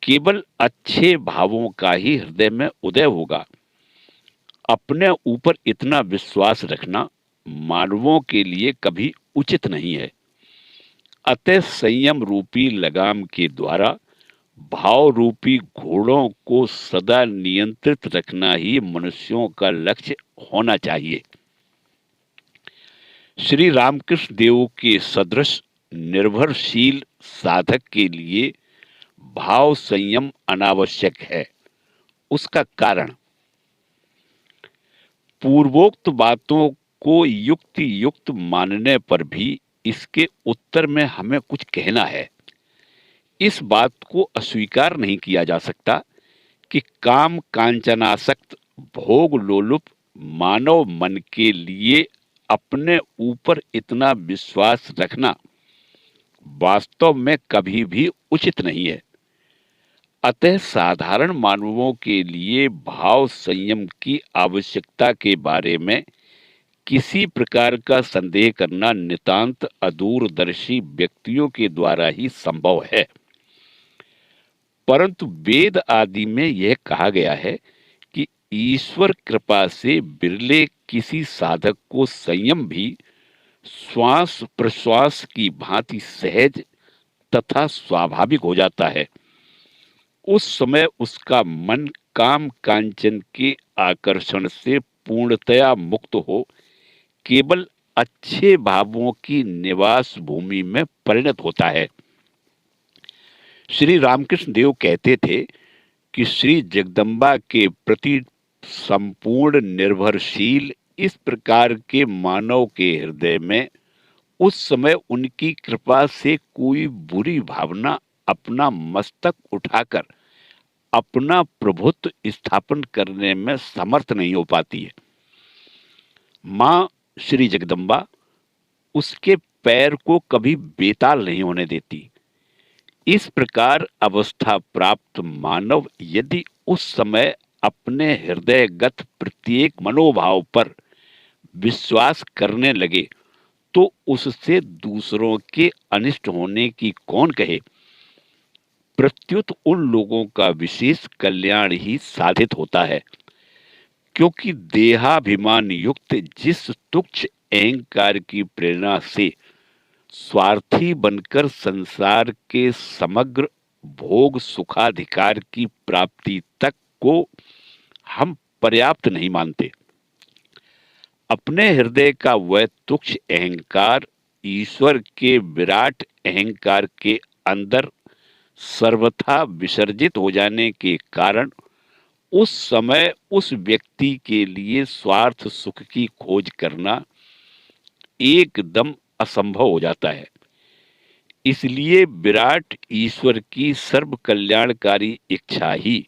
केवल अच्छे भावों का ही हृदय में उदय होगा। अपने ऊपर इतना विश्वास रखना मानवों के लिए कभी उचित नहीं है। अतः संयम रूपी लगाम के द्वारा भाव रूपी घोड़ों को सदा नियंत्रित रखना ही मनुष्यों का लक्ष्य होना चाहिए। श्री रामकृष्ण देव के सदृश निर्भरशील साधक के लिए भाव संयम अनावश्यक है। उसका कारण, पूर्वोक्त बातों को युक्ति युक्त मानने पर भी इसके उत्तर में हमें कुछ कहना है। इस बात को अस्वीकार नहीं किया जा सकता कि काम कांचनासक्त भोग लोलुप मानव मन के लिए अपने ऊपर इतना विश्वास रखना वास्तव में कभी भी उचित नहीं है। अतः साधारण मानवों के लिए भाव संयम की आवश्यकता के बारे में किसी प्रकार का संदेह करना नितांत अदूरदर्शी व्यक्तियों के द्वारा ही संभव है। परंतु वेद आदि में यह कहा गया है कि ईश्वर कृपा से बिरले किसी साधक को संयम भी श्वास प्रश्वास की भांति सहज तथा स्वाभाविक हो जाता है। उस समय उसका मन काम कांचन के आकर्षण से पूर्णतया मुक्त हो केवल अच्छे भावों की निवास भूमि में परिणत होता है। श्री रामकृष्ण देव कहते थे कि श्री जगदम्बा के प्रति संपूर्ण निर्भरशील इस प्रकार के मानव के हृदय में उस समय उनकी कृपा से कोई बुरी भावना अपना मस्तक उठाकर अपना प्रभुत्व स्थापन करने में समर्थ नहीं हो पाती है। मां श्री जगदम्बा उसके पैर को कभी बेताल नहीं होने देती। इस प्रकार अवस्था प्राप्त मानव यदि उस समय अपने हृदयगत प्रत्येक मनोभाव पर विश्वास करने लगे तो उससे दूसरों के अनिष्ट होने की कौन कहे। प्रत्युत उन लोगों का विशेष कल्याण ही साधित होता है, क्योंकि देहाभिमान युक्त जिस तुच्छ अहंकार की प्रेरणा से स्वार्थी बनकर संसार के समग्र भोग सुखाधिकार की प्राप्ति तक को हम पर्याप्त नहीं मानते, अपने हृदय का वह तुच्छ अहंकार ईश्वर के विराट अहंकार के अंदर सर्वथा विसर्जित हो जाने के कारण उस समय उस व्यक्ति के लिए स्वार्थ सुख की खोज करना एकदम असंभव हो जाता है। इसलिए विराट ईश्वर की सर्व कल्याणकारी इच्छा ही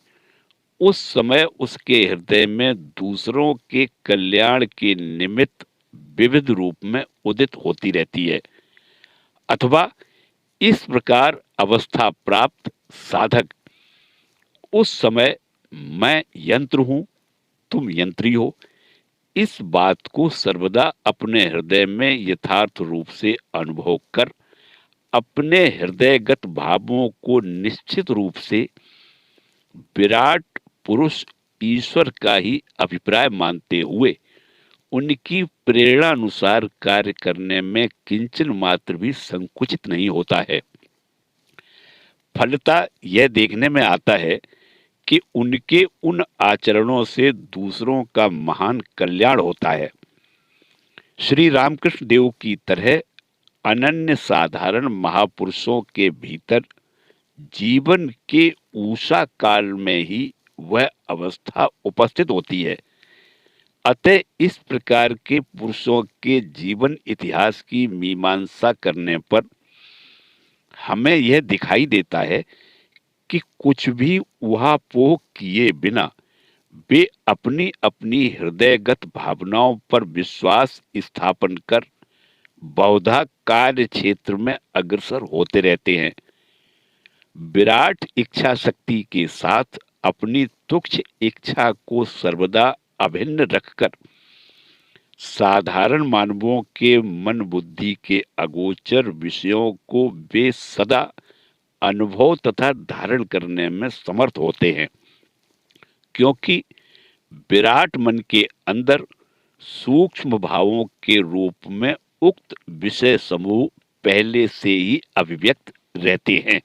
उस समय उसके हृदय में दूसरों के कल्याण के निमित्त विविध रूप में उदित होती रहती है। अथवा इस प्रकार अवस्था प्राप्त साधक उस समय मैं यंत्र हूं, तुम यंत्री हो, इस बात को सर्वदा अपने हृदय में यथार्थ रूप से अनुभव कर अपने हृदयगत भावों को निश्चित रूप से विराट पुरुष ईश्वर का ही अभिप्राय मानते हुए उनकी प्रेरणा अनुसार कार्य करने में किंचन मात्र भी संकुचित नहीं होता है। फलतः यह देखने में आता है कि उनके उन आचरणों से दूसरों का महान कल्याण होता है। श्री रामकृष्ण देव की तरह अनन्य साधारण महापुरुषों के भीतर जीवन के ऊषा काल में ही वह अवस्था उपस्थित होती है। अतः इस प्रकार के पुरुषों के जीवन इतिहास की मीमांसा करने पर हमें यह दिखाई देता है कि कुछ भी ऊहापोह किए बिना वे अपनी अपनी हृदयगत भावनाओं पर विश्वास स्थापन कर बहुधा कार्य क्षेत्र में अग्रसर होते रहते हैं। विराट इच्छा शक्ति के साथ अपनी तुच्छ इच्छा को सर्वदा अभिन्न रखकर साधारण मानवों के मन बुद्धि के अगोचर विषयों को वे सदा अनुभव तथा धारण करने में समर्थ होते हैं, क्योंकि विराट मन के अंदर सूक्ष्म भावों के रूप में उक्त विषय समूह पहले से ही अभिव्यक्त रहते हैं।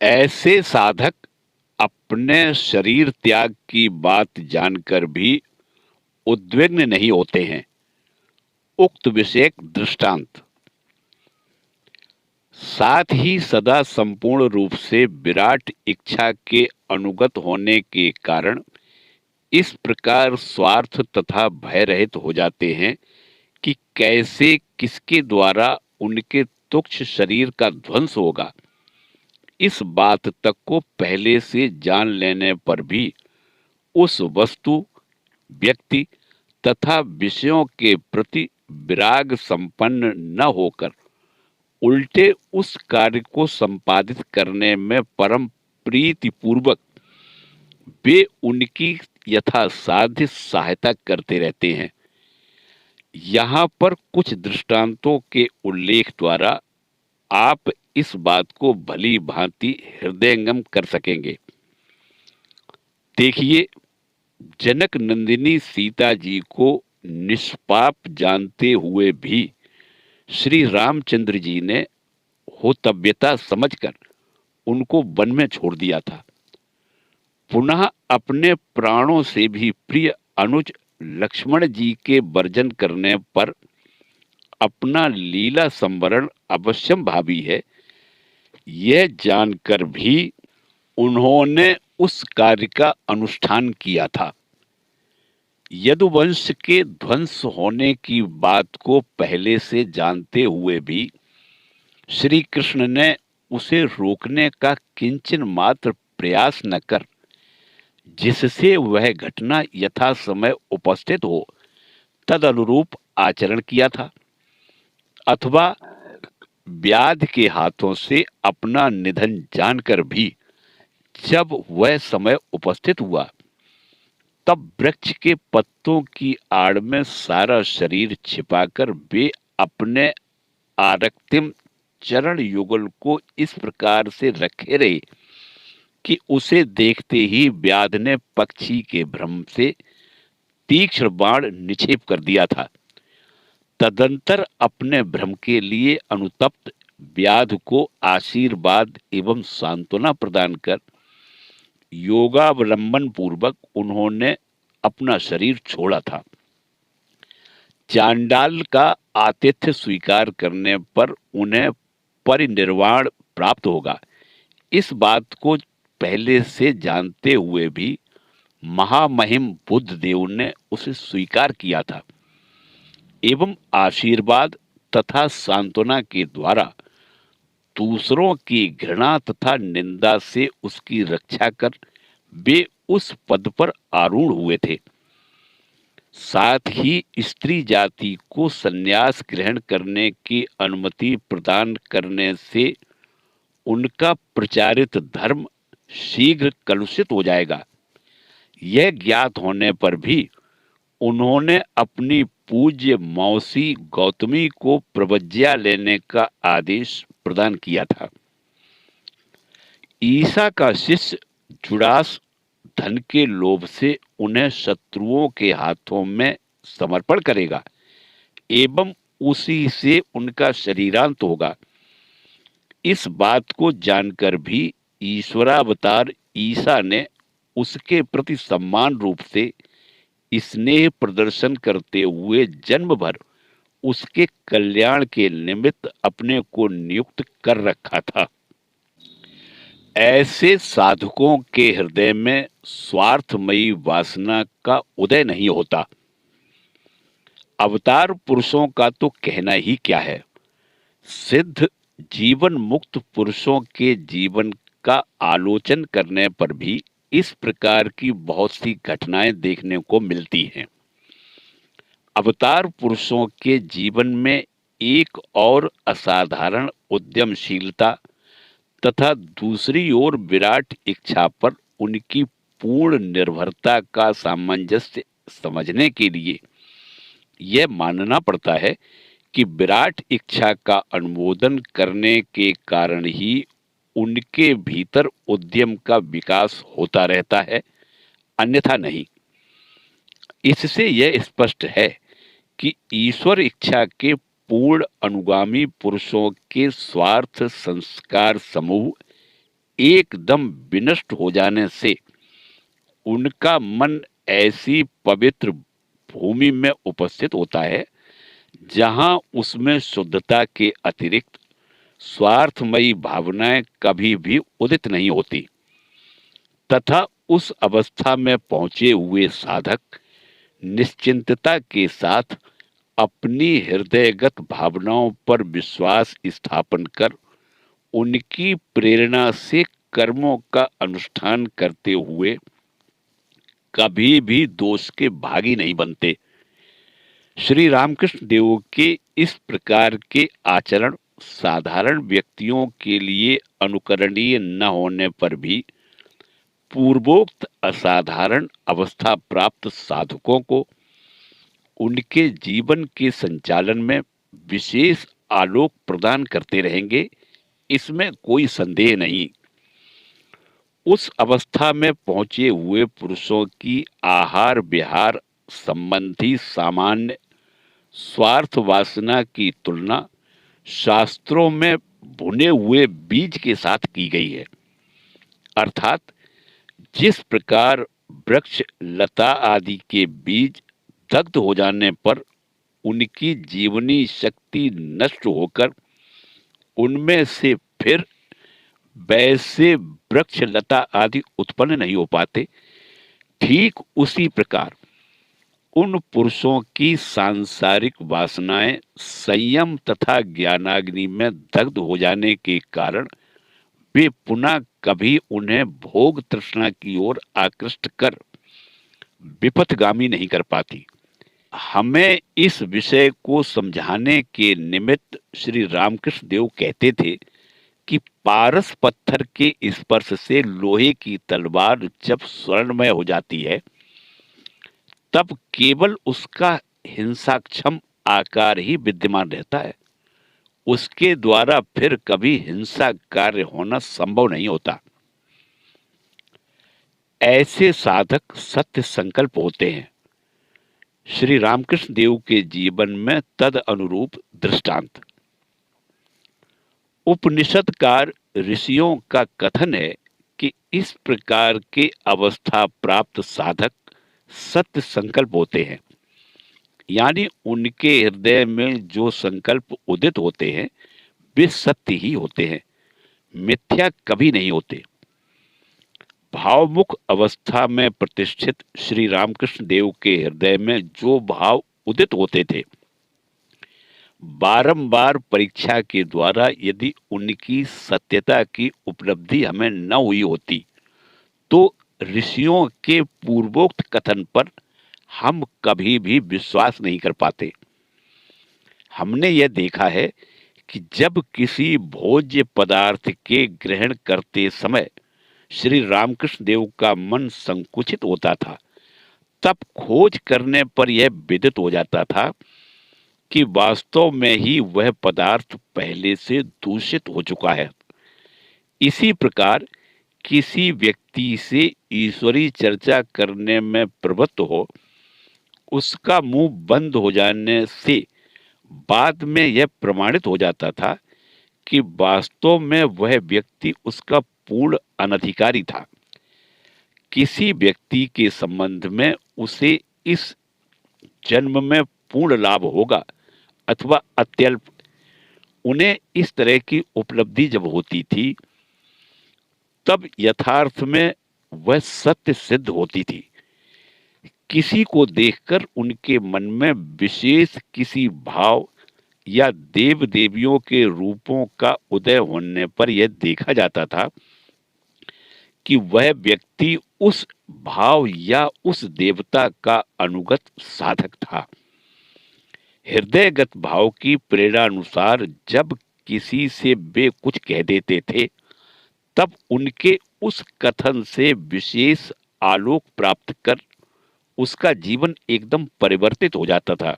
ऐसे साधक अपने शरीर त्याग की बात जानकर भी उद्विग्न नहीं होते हैं। उक्त विषयक दृष्टांत। साथ ही सदा संपूर्ण रूप से विराट इच्छा के अनुगत होने के कारण इस प्रकार स्वार्थ तथा भय रहित हो जाते हैं कि कैसे किसके द्वारा उनके तुच्छ शरीर का ध्वंस होगा, इस बात तक को पहले से जान लेने पर भी उस वस्तु, व्यक्ति तथा विषयों के प्रति विराग संपन्न न होकर उल्टे उस कार्य को संपादित करने में परम प्रीति पूर्वक वे उनकी यथासाध्य सहायता करते रहते हैं। यहाँ पर कुछ दृष्टांतों के उल्लेख द्वारा आप इस बात को भली भांति हृदयंगम कर सकेंगे। देखिए, जनक नंदिनी सीता जी को निष्पाप जानते हुए भी श्री रामचंद्र जी ने होतव्यता समझकर उनको वन में छोड़ दिया था। पुनः अपने प्राणों से भी प्रिय अनुज लक्ष्मण जी के वर्जन करने पर अपना लीला संवरण अवश्यम भावी है, यह जानकर भी उन्होंने उस कार्य का अनुष्ठान किया था। यदुवंश के ध्वंस होने की बात को पहले से जानते हुए भी श्री कृष्ण ने उसे रोकने का किंचन मात्र प्रयास न कर जिससे वह घटना यथा समय उपस्थित हो तद अनुरूप आचरण किया था, अथवा व्याध के हाथों से अपना निधन जानकर भी जब वह समय उपस्थित हुआ तब वृक्ष के पत्तों की आड़ में सारा शरीर छिपाकर वे अपने आरक्तिम चरण युगल को इस प्रकार से रखे रहे कि उसे देखते ही व्याध ने पक्षी के भ्रम से तीक्ष्ण बाण निक्षेप कर दिया था। तदंतर अपने भ्रम के लिए अनुतप्त व्याध को आशीर्वाद एवं सांत्वना प्रदान कर योगावलंबन पूर्वक उन्होंने अपना शरीर छोड़ा था। चांडाल का आतिथ्य स्वीकार करने पर उन्हें परिनिर्वाण प्राप्त होगा, इस बात को पहले से जानते हुए भी महामहिम बुद्ध देव ने उसे स्वीकार किया था एवं आशीर्वाद तथा सांत्वना के द्वारा दूसरों की घृणा तथा निंदा से उसकी रक्षा कर वे उस पद पर आरूढ़ हुए थे। साथ ही स्त्री जाति को संन्यास ग्रहण करने की अनुमति प्रदान करने से उनका प्रचारित धर्म शीघ्र कलुषित हो जाएगा। यह ज्ञात होने पर भी उन्होंने अपनी पूज्य मौसी गौतमी को प्रवज्ञा लेने का आदेश प्रदान किया था। ईसा का शिष्य जुडास धन के लोभ से उन्हें शत्रुओं के हाथों में समर्पण करेगा एवं उसी से उनका शरीरांत होगा। इस बात को जानकर भी ईश्वरावतार ईसा ने उसके प्रति सम्मान रूप से स्नेह प्रदर्शन करते हुए जन्म भर उसके कल्याण के निमित्त अपने को नियुक्त कर रखा था। ऐसे साधकों के हृदय में स्वार्थमयी वासना का उदय नहीं होता। अवतार पुरुषों का तो कहना ही क्या है। सिद्ध जीवन मुक्त पुरुषों के जीवन का आलोचन करने पर भी इस प्रकार की बहुत सी घटनाएं देखने को मिलती हैं। अवतार पुरुषों के जीवन में एक और असाधारण उद्यमशीलता तथा दूसरी ओर विराट इच्छा पर उनकी पूर्ण निर्भरता का सामंजस्य समझने के लिए यह मानना पड़ता है कि विराट इच्छा का अनुमोदन करने के कारण ही उनके भीतर उद्यम का विकास होता रहता है, अन्यथा नहीं। इससे यह स्पष्ट है कि ईश्वर इच्छा के पूर्ण अनुगामी पुरुषों के स्वार्थ संस्कार समूह एकदम विनष्ट हो जाने से उनका मन ऐसी पवित्र भूमि में उपस्थित होता है जहां उसमें शुद्धता के अतिरिक्त स्वार्थमयी भावनाएं कभी भी उदित नहीं होती, तथा उस अवस्था में पहुंचे हुए साधक निश्चिंतता के साथ अपनी हृदयगत भावनाओं पर विश्वास स्थापन कर उनकी प्रेरणा से कर्मों का अनुष्ठान करते हुए कभी भी दोष के भागी नहीं बनते। श्री रामकृष्ण देव के इस प्रकार के आचरण साधारण व्यक्तियों के लिए अनुकरणीय न होने पर भी पूर्वोक्त असाधारण अवस्था प्राप्त साधकों को उनके जीवन के संचालन में विशेष आलोक प्रदान करते रहेंगे, इसमें कोई संदेह नहीं। उस अवस्था में पहुंचे हुए पुरुषों की आहार विहार संबंधी सामान्य स्वार्थ वासना की तुलना शास्त्रों में भुने हुए बीज के साथ की गई है। अर्थात जिस प्रकार वृक्ष लता आदि के बीज दग्ध हो जाने पर उनकी जीवनी शक्ति नष्ट होकर उनमें से फिर वैसे वृक्ष लता आदि उत्पन्न नहीं हो पाते, ठीक उसी प्रकार उन पुरुषों की सांसारिक वासनाएं संयम तथा ज्ञानाग्नि में दग्ध हो जाने के कारण वे पुनः कभी उन्हें भोग तृष्णा की ओर आकृष्ट कर विपथगामी नहीं कर पाती। हमें इस विषय को समझाने के निमित्त श्री रामकृष्ण देव कहते थे कि पारस पत्थर के स्पर्श से लोहे की तलवार जब स्वर्णमय हो जाती है तब केवल उसका हिंसाक्षम आकार ही विद्यमान रहता है, उसके द्वारा फिर कभी हिंसा कार्य होना संभव नहीं होता। ऐसे साधक सत्य संकल्प होते हैं। श्री रामकृष्ण देव के जीवन में तद अनुरूप दृष्टांत उपनिषदकार ऋषियों का कथन है कि इस प्रकार के अवस्था प्राप्त साधक सत्य संकल्प होते हैं, यानी उनके हृदय में जो संकल्प उदित होते हैं वे सत्य ही होते हैं, मिथ्या कभी नहीं होते। भावमुख अवस्था में प्रतिष्ठित श्री रामकृष्ण देव के हृदय में जो भाव उदित होते थे, बारंबार परीक्षा के द्वारा यदि उनकी सत्यता की उपलब्धि हमें न हुई होती तो ऋषियों के पूर्वोक्त कथन पर हम कभी भी विश्वास नहीं कर पाते। हमने यह देखा है कि जब किसी भोज्य पदार्थ के ग्रहण करते समय श्री रामकृष्ण देव का मन संकुचित होता था तब खोज करने पर यह विदित हो जाता था कि वास्तव में ही वह पदार्थ पहले से दूषित हो चुका है। इसी प्रकार किसी व्यक्ति से ईश्वरी चर्चा करने में प्रवृत्त हो, उसका मुंह बंद हो जाने से बाद में यह प्रमाणित हो जाता था कि वास्तव में वह व्यक्ति उसका पूर्ण अनधिकारी था। किसी व्यक्ति के संबंध में उसे इस जन्म में पूर्ण लाभ होगा अथवा अत्यल्प, उन्हें इस तरह की उपलब्धि जब होती थी तब यथार्थ में वह सत्य सिद्ध होती थी। किसी को देखकर उनके मन में विशेष किसी भाव या देव देवियों के रूपों का उदय होने पर यह देखा जाता था कि वह व्यक्ति उस भाव या उस देवता का अनुगत साधक था। हृदयगत भाव की प्रेरणा अनुसार जब किसी से वे कुछ कह देते थे तब उनके उस कथन से विशेष आलोक प्राप्त कर उसका जीवन एकदम परिवर्तित हो जाता था।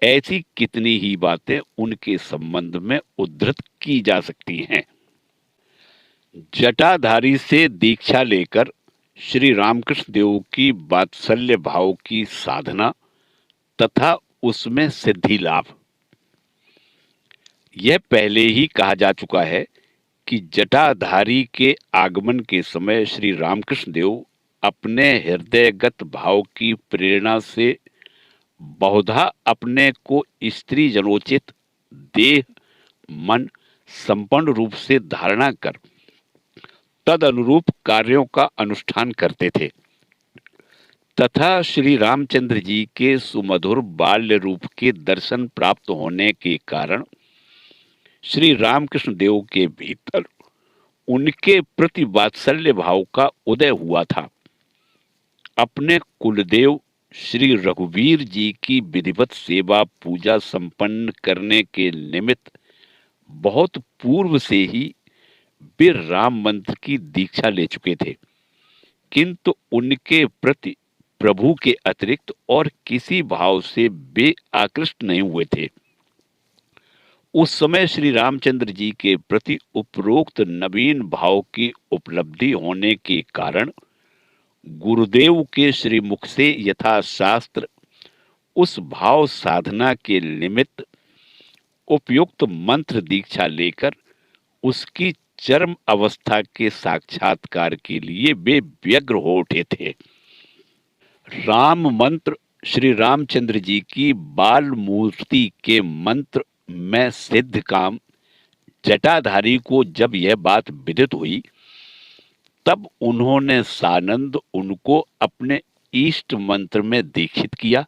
ऐसी कितनी ही बातें उनके संबंध में उद्धृत की जा सकती हैं। जटाधारी से दीक्षा लेकर श्री रामकृष्ण देव की वात्सल्य भाव की साधना तथा उसमें सिद्धि लाभ। यह पहले ही कहा जा चुका है कि जटाधारी के आगमन के समय श्री रामकृष्ण देव अपने हृदयगत भाव की प्रेरणा से बहुधा अपने को स्त्री जनोचित देह मन संपन्न रूप से धारणा कर तद अनुरूप कार्यों का अनुष्ठान करते थे तथा श्री रामचंद्र जी के सुमधुर बाल्य रूप के दर्शन प्राप्त होने के कारण श्री रामकृष्ण देव के भीतर उनके प्रति वात्सल्य भाव का उदय हुआ था। अपने कुलदेव श्री रघुवीर जी की विधिवत सेवा पूजा संपन्न करने के निमित्त बहुत पूर्व से ही वे राम मंत्र की दीक्षा ले चुके थे, किंतु उनके प्रति प्रभु के अतिरिक्त और किसी भाव से वे आकृष्ट नहीं हुए थे। उस समय श्री रामचंद्र जी के प्रति उपरोक्त नवीन भाव की उपलब्धि होने के कारण गुरुदेव के श्रीमुख से यथाशास्त्र उस भाव साधना के निमित्त उपयुक्त मंत्र दीक्षा लेकर उसकी चरम अवस्था के साक्षात्कार के लिए वे व्यग्र हो उठे थे। राम मंत्र श्री रामचंद्र जी की बाल मूर्ति के मंत्र में सिद्ध काम जटाधारी को जब यह बात विदित हुई तब उन्होंने सानंद उनको अपने इष्ट मंत्र में दीक्षित किया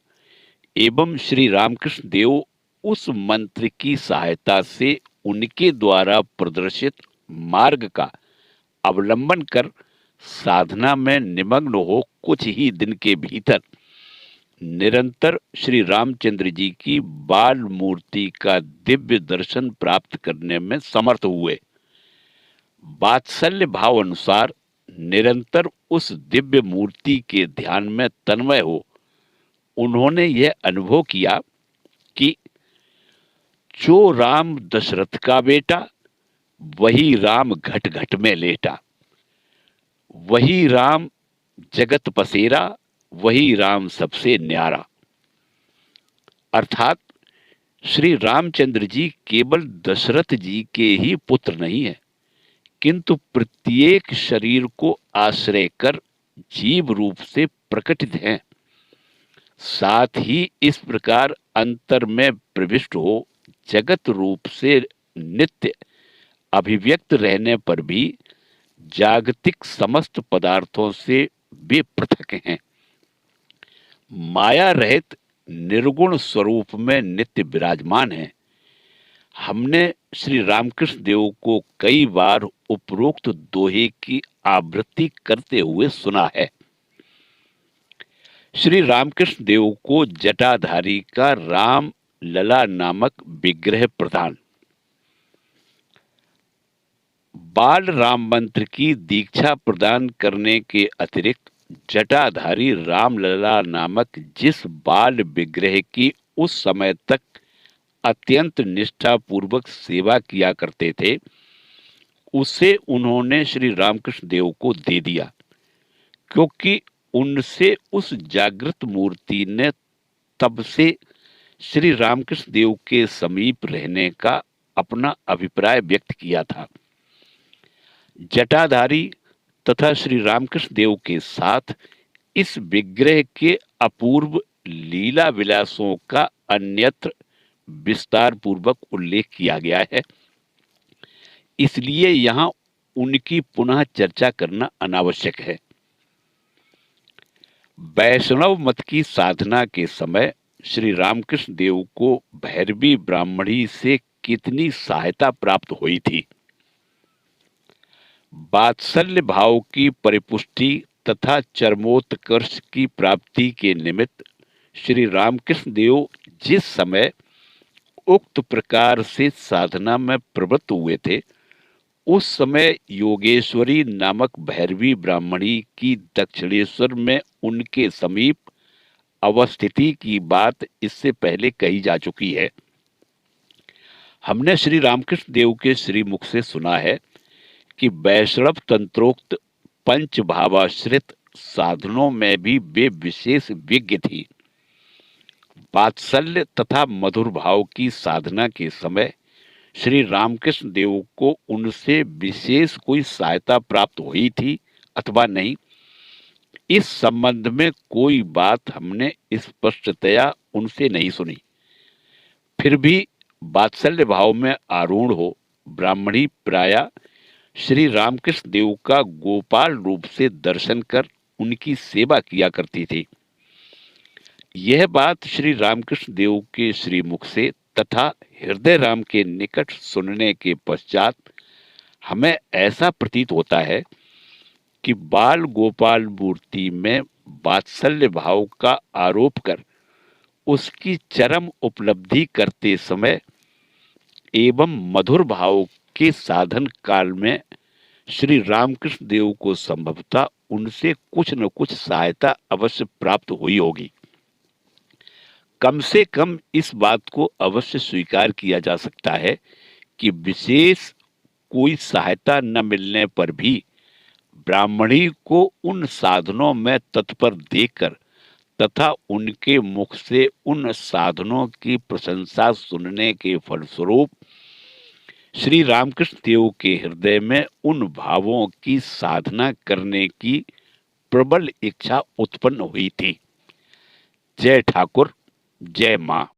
एवं श्री रामकृष्ण देव उस मंत्र की सहायता से उनके द्वारा प्रदर्शित मार्ग का अवलंबन कर साधना में निमग्न हो कुछ ही दिन के भीतर निरंतर श्री रामचंद्र जी की बाल मूर्ति का दिव्य दर्शन प्राप्त करने में समर्थ हुए। वात्सल्य भाव अनुसार निरंतर उस दिव्य मूर्ति के ध्यान में तन्मय हो उन्होंने यह अनुभव किया कि जो राम दशरथ का बेटा वही राम घट घट में लेटा, वही राम जगत पसेरा, वही राम सबसे न्यारा। अर्थात श्री रामचंद्र जी केवल दशरथ जी के ही पुत्र नहीं है, किंतु प्रत्येक शरीर को आश्रय कर जीव रूप से प्रकटित हैं। साथ ही इस प्रकार अंतर में प्रविष्ट हो जगत रूप से नित्य अभिव्यक्त रहने पर भी जागतिक समस्त पदार्थों से वे पृथक हैं। माया रहित निर्गुण स्वरूप में नित्य विराजमान है। हमने श्री रामकृष्ण देव को कई बार उपरोक्त दोहे की आवृत्ति करते हुए सुना है। श्री रामकृष्ण देव को जटाधारी का राम लला नामक विग्रह प्रदान, बाल राम मंत्र की दीक्षा प्रदान करने के अतिरिक्त जटाधारी रामलला नामक जिस बाल विग्रह की उस समय तक अत्यंत निष्ठापूर्वक सेवा किया करते थे, उसे उन्होंने श्री रामकृष्ण देव को दे दिया, क्योंकि उनसे उस जागृत मूर्ति ने तब से श्री रामकृष्ण देव के समीप रहने का अपना अभिप्राय व्यक्त किया था। जटाधारी तथा श्री रामकृष्ण देव के साथ इस विग्रह के अपूर्व लीला विलासों का अन्यत्र विस्तार पूर्वक उल्लेख किया गया है, इसलिए यहाँ उनकी पुनः चर्चा करना अनावश्यक है। वैष्णव मत की साधना के समय श्री रामकृष्ण देव को भैरवी ब्राह्मणी से कितनी सहायता प्राप्त हुई थी। वात्सल्य भाव की परिपुष्टि तथा चरमोत्कर्ष की प्राप्ति के निमित्त श्री रामकृष्ण देव जिस समय उक्त प्रकार से साधना में प्रवृत्त हुए थे, उस समय योगेश्वरी नामक भैरवी ब्राह्मणी की दक्षिणेश्वर में उनके समीप अवस्थिति की बात इससे पहले कही जा चुकी है। हमने श्री रामकृष्ण देव के श्रीमुख से सुना है कि वैष्णव तंत्रोक्त पंच भावाश्रित साधनों में भी वे विशेष विज्ञ थी। वात्सल्य तथा मधुर भाव की साधना के समय श्री रामकृष्ण देव को उनसे विशेष कोई सहायता प्राप्त हुई थी अथवा नहीं, इस संबंध में कोई बात हमने स्पष्टतया उनसे नहीं सुनी। फिर भी वात्सल्य भाव में आरूढ़ हो ब्राह्मणी प्रायः श्री रामकृष्ण देव का गोपाल रूप से दर्शन कर उनकी सेवा किया करती थी। यह बात श्री रामकृष्ण देव के श्रीमुख से तथा हृदय राम के निकट सुनने के पश्चात हमें ऐसा प्रतीत होता है कि बाल गोपाल मूर्ति में वात्सल्य भाव का आरोप कर उसकी चरम उपलब्धि करते समय एवं मधुर भाव के साधन काल में श्री रामकृष्ण देव को संभवतः उनसे कुछ न कुछ सहायता अवश्य प्राप्त हुई होगी। कम से कम इस बात को अवश्य स्वीकार किया जा सकता है कि विशेष कोई सहायता न मिलने पर भी ब्राह्मणी को उन साधनों में तत्पर देखकर तथा उनके मुख से उन साधनों की प्रशंसा सुनने के फलस्वरूप श्री रामकृष्ण देव के हृदय में उन भावों की साधना करने की प्रबल इच्छा उत्पन्न हुई थी। जय ठाकुर, जय मां।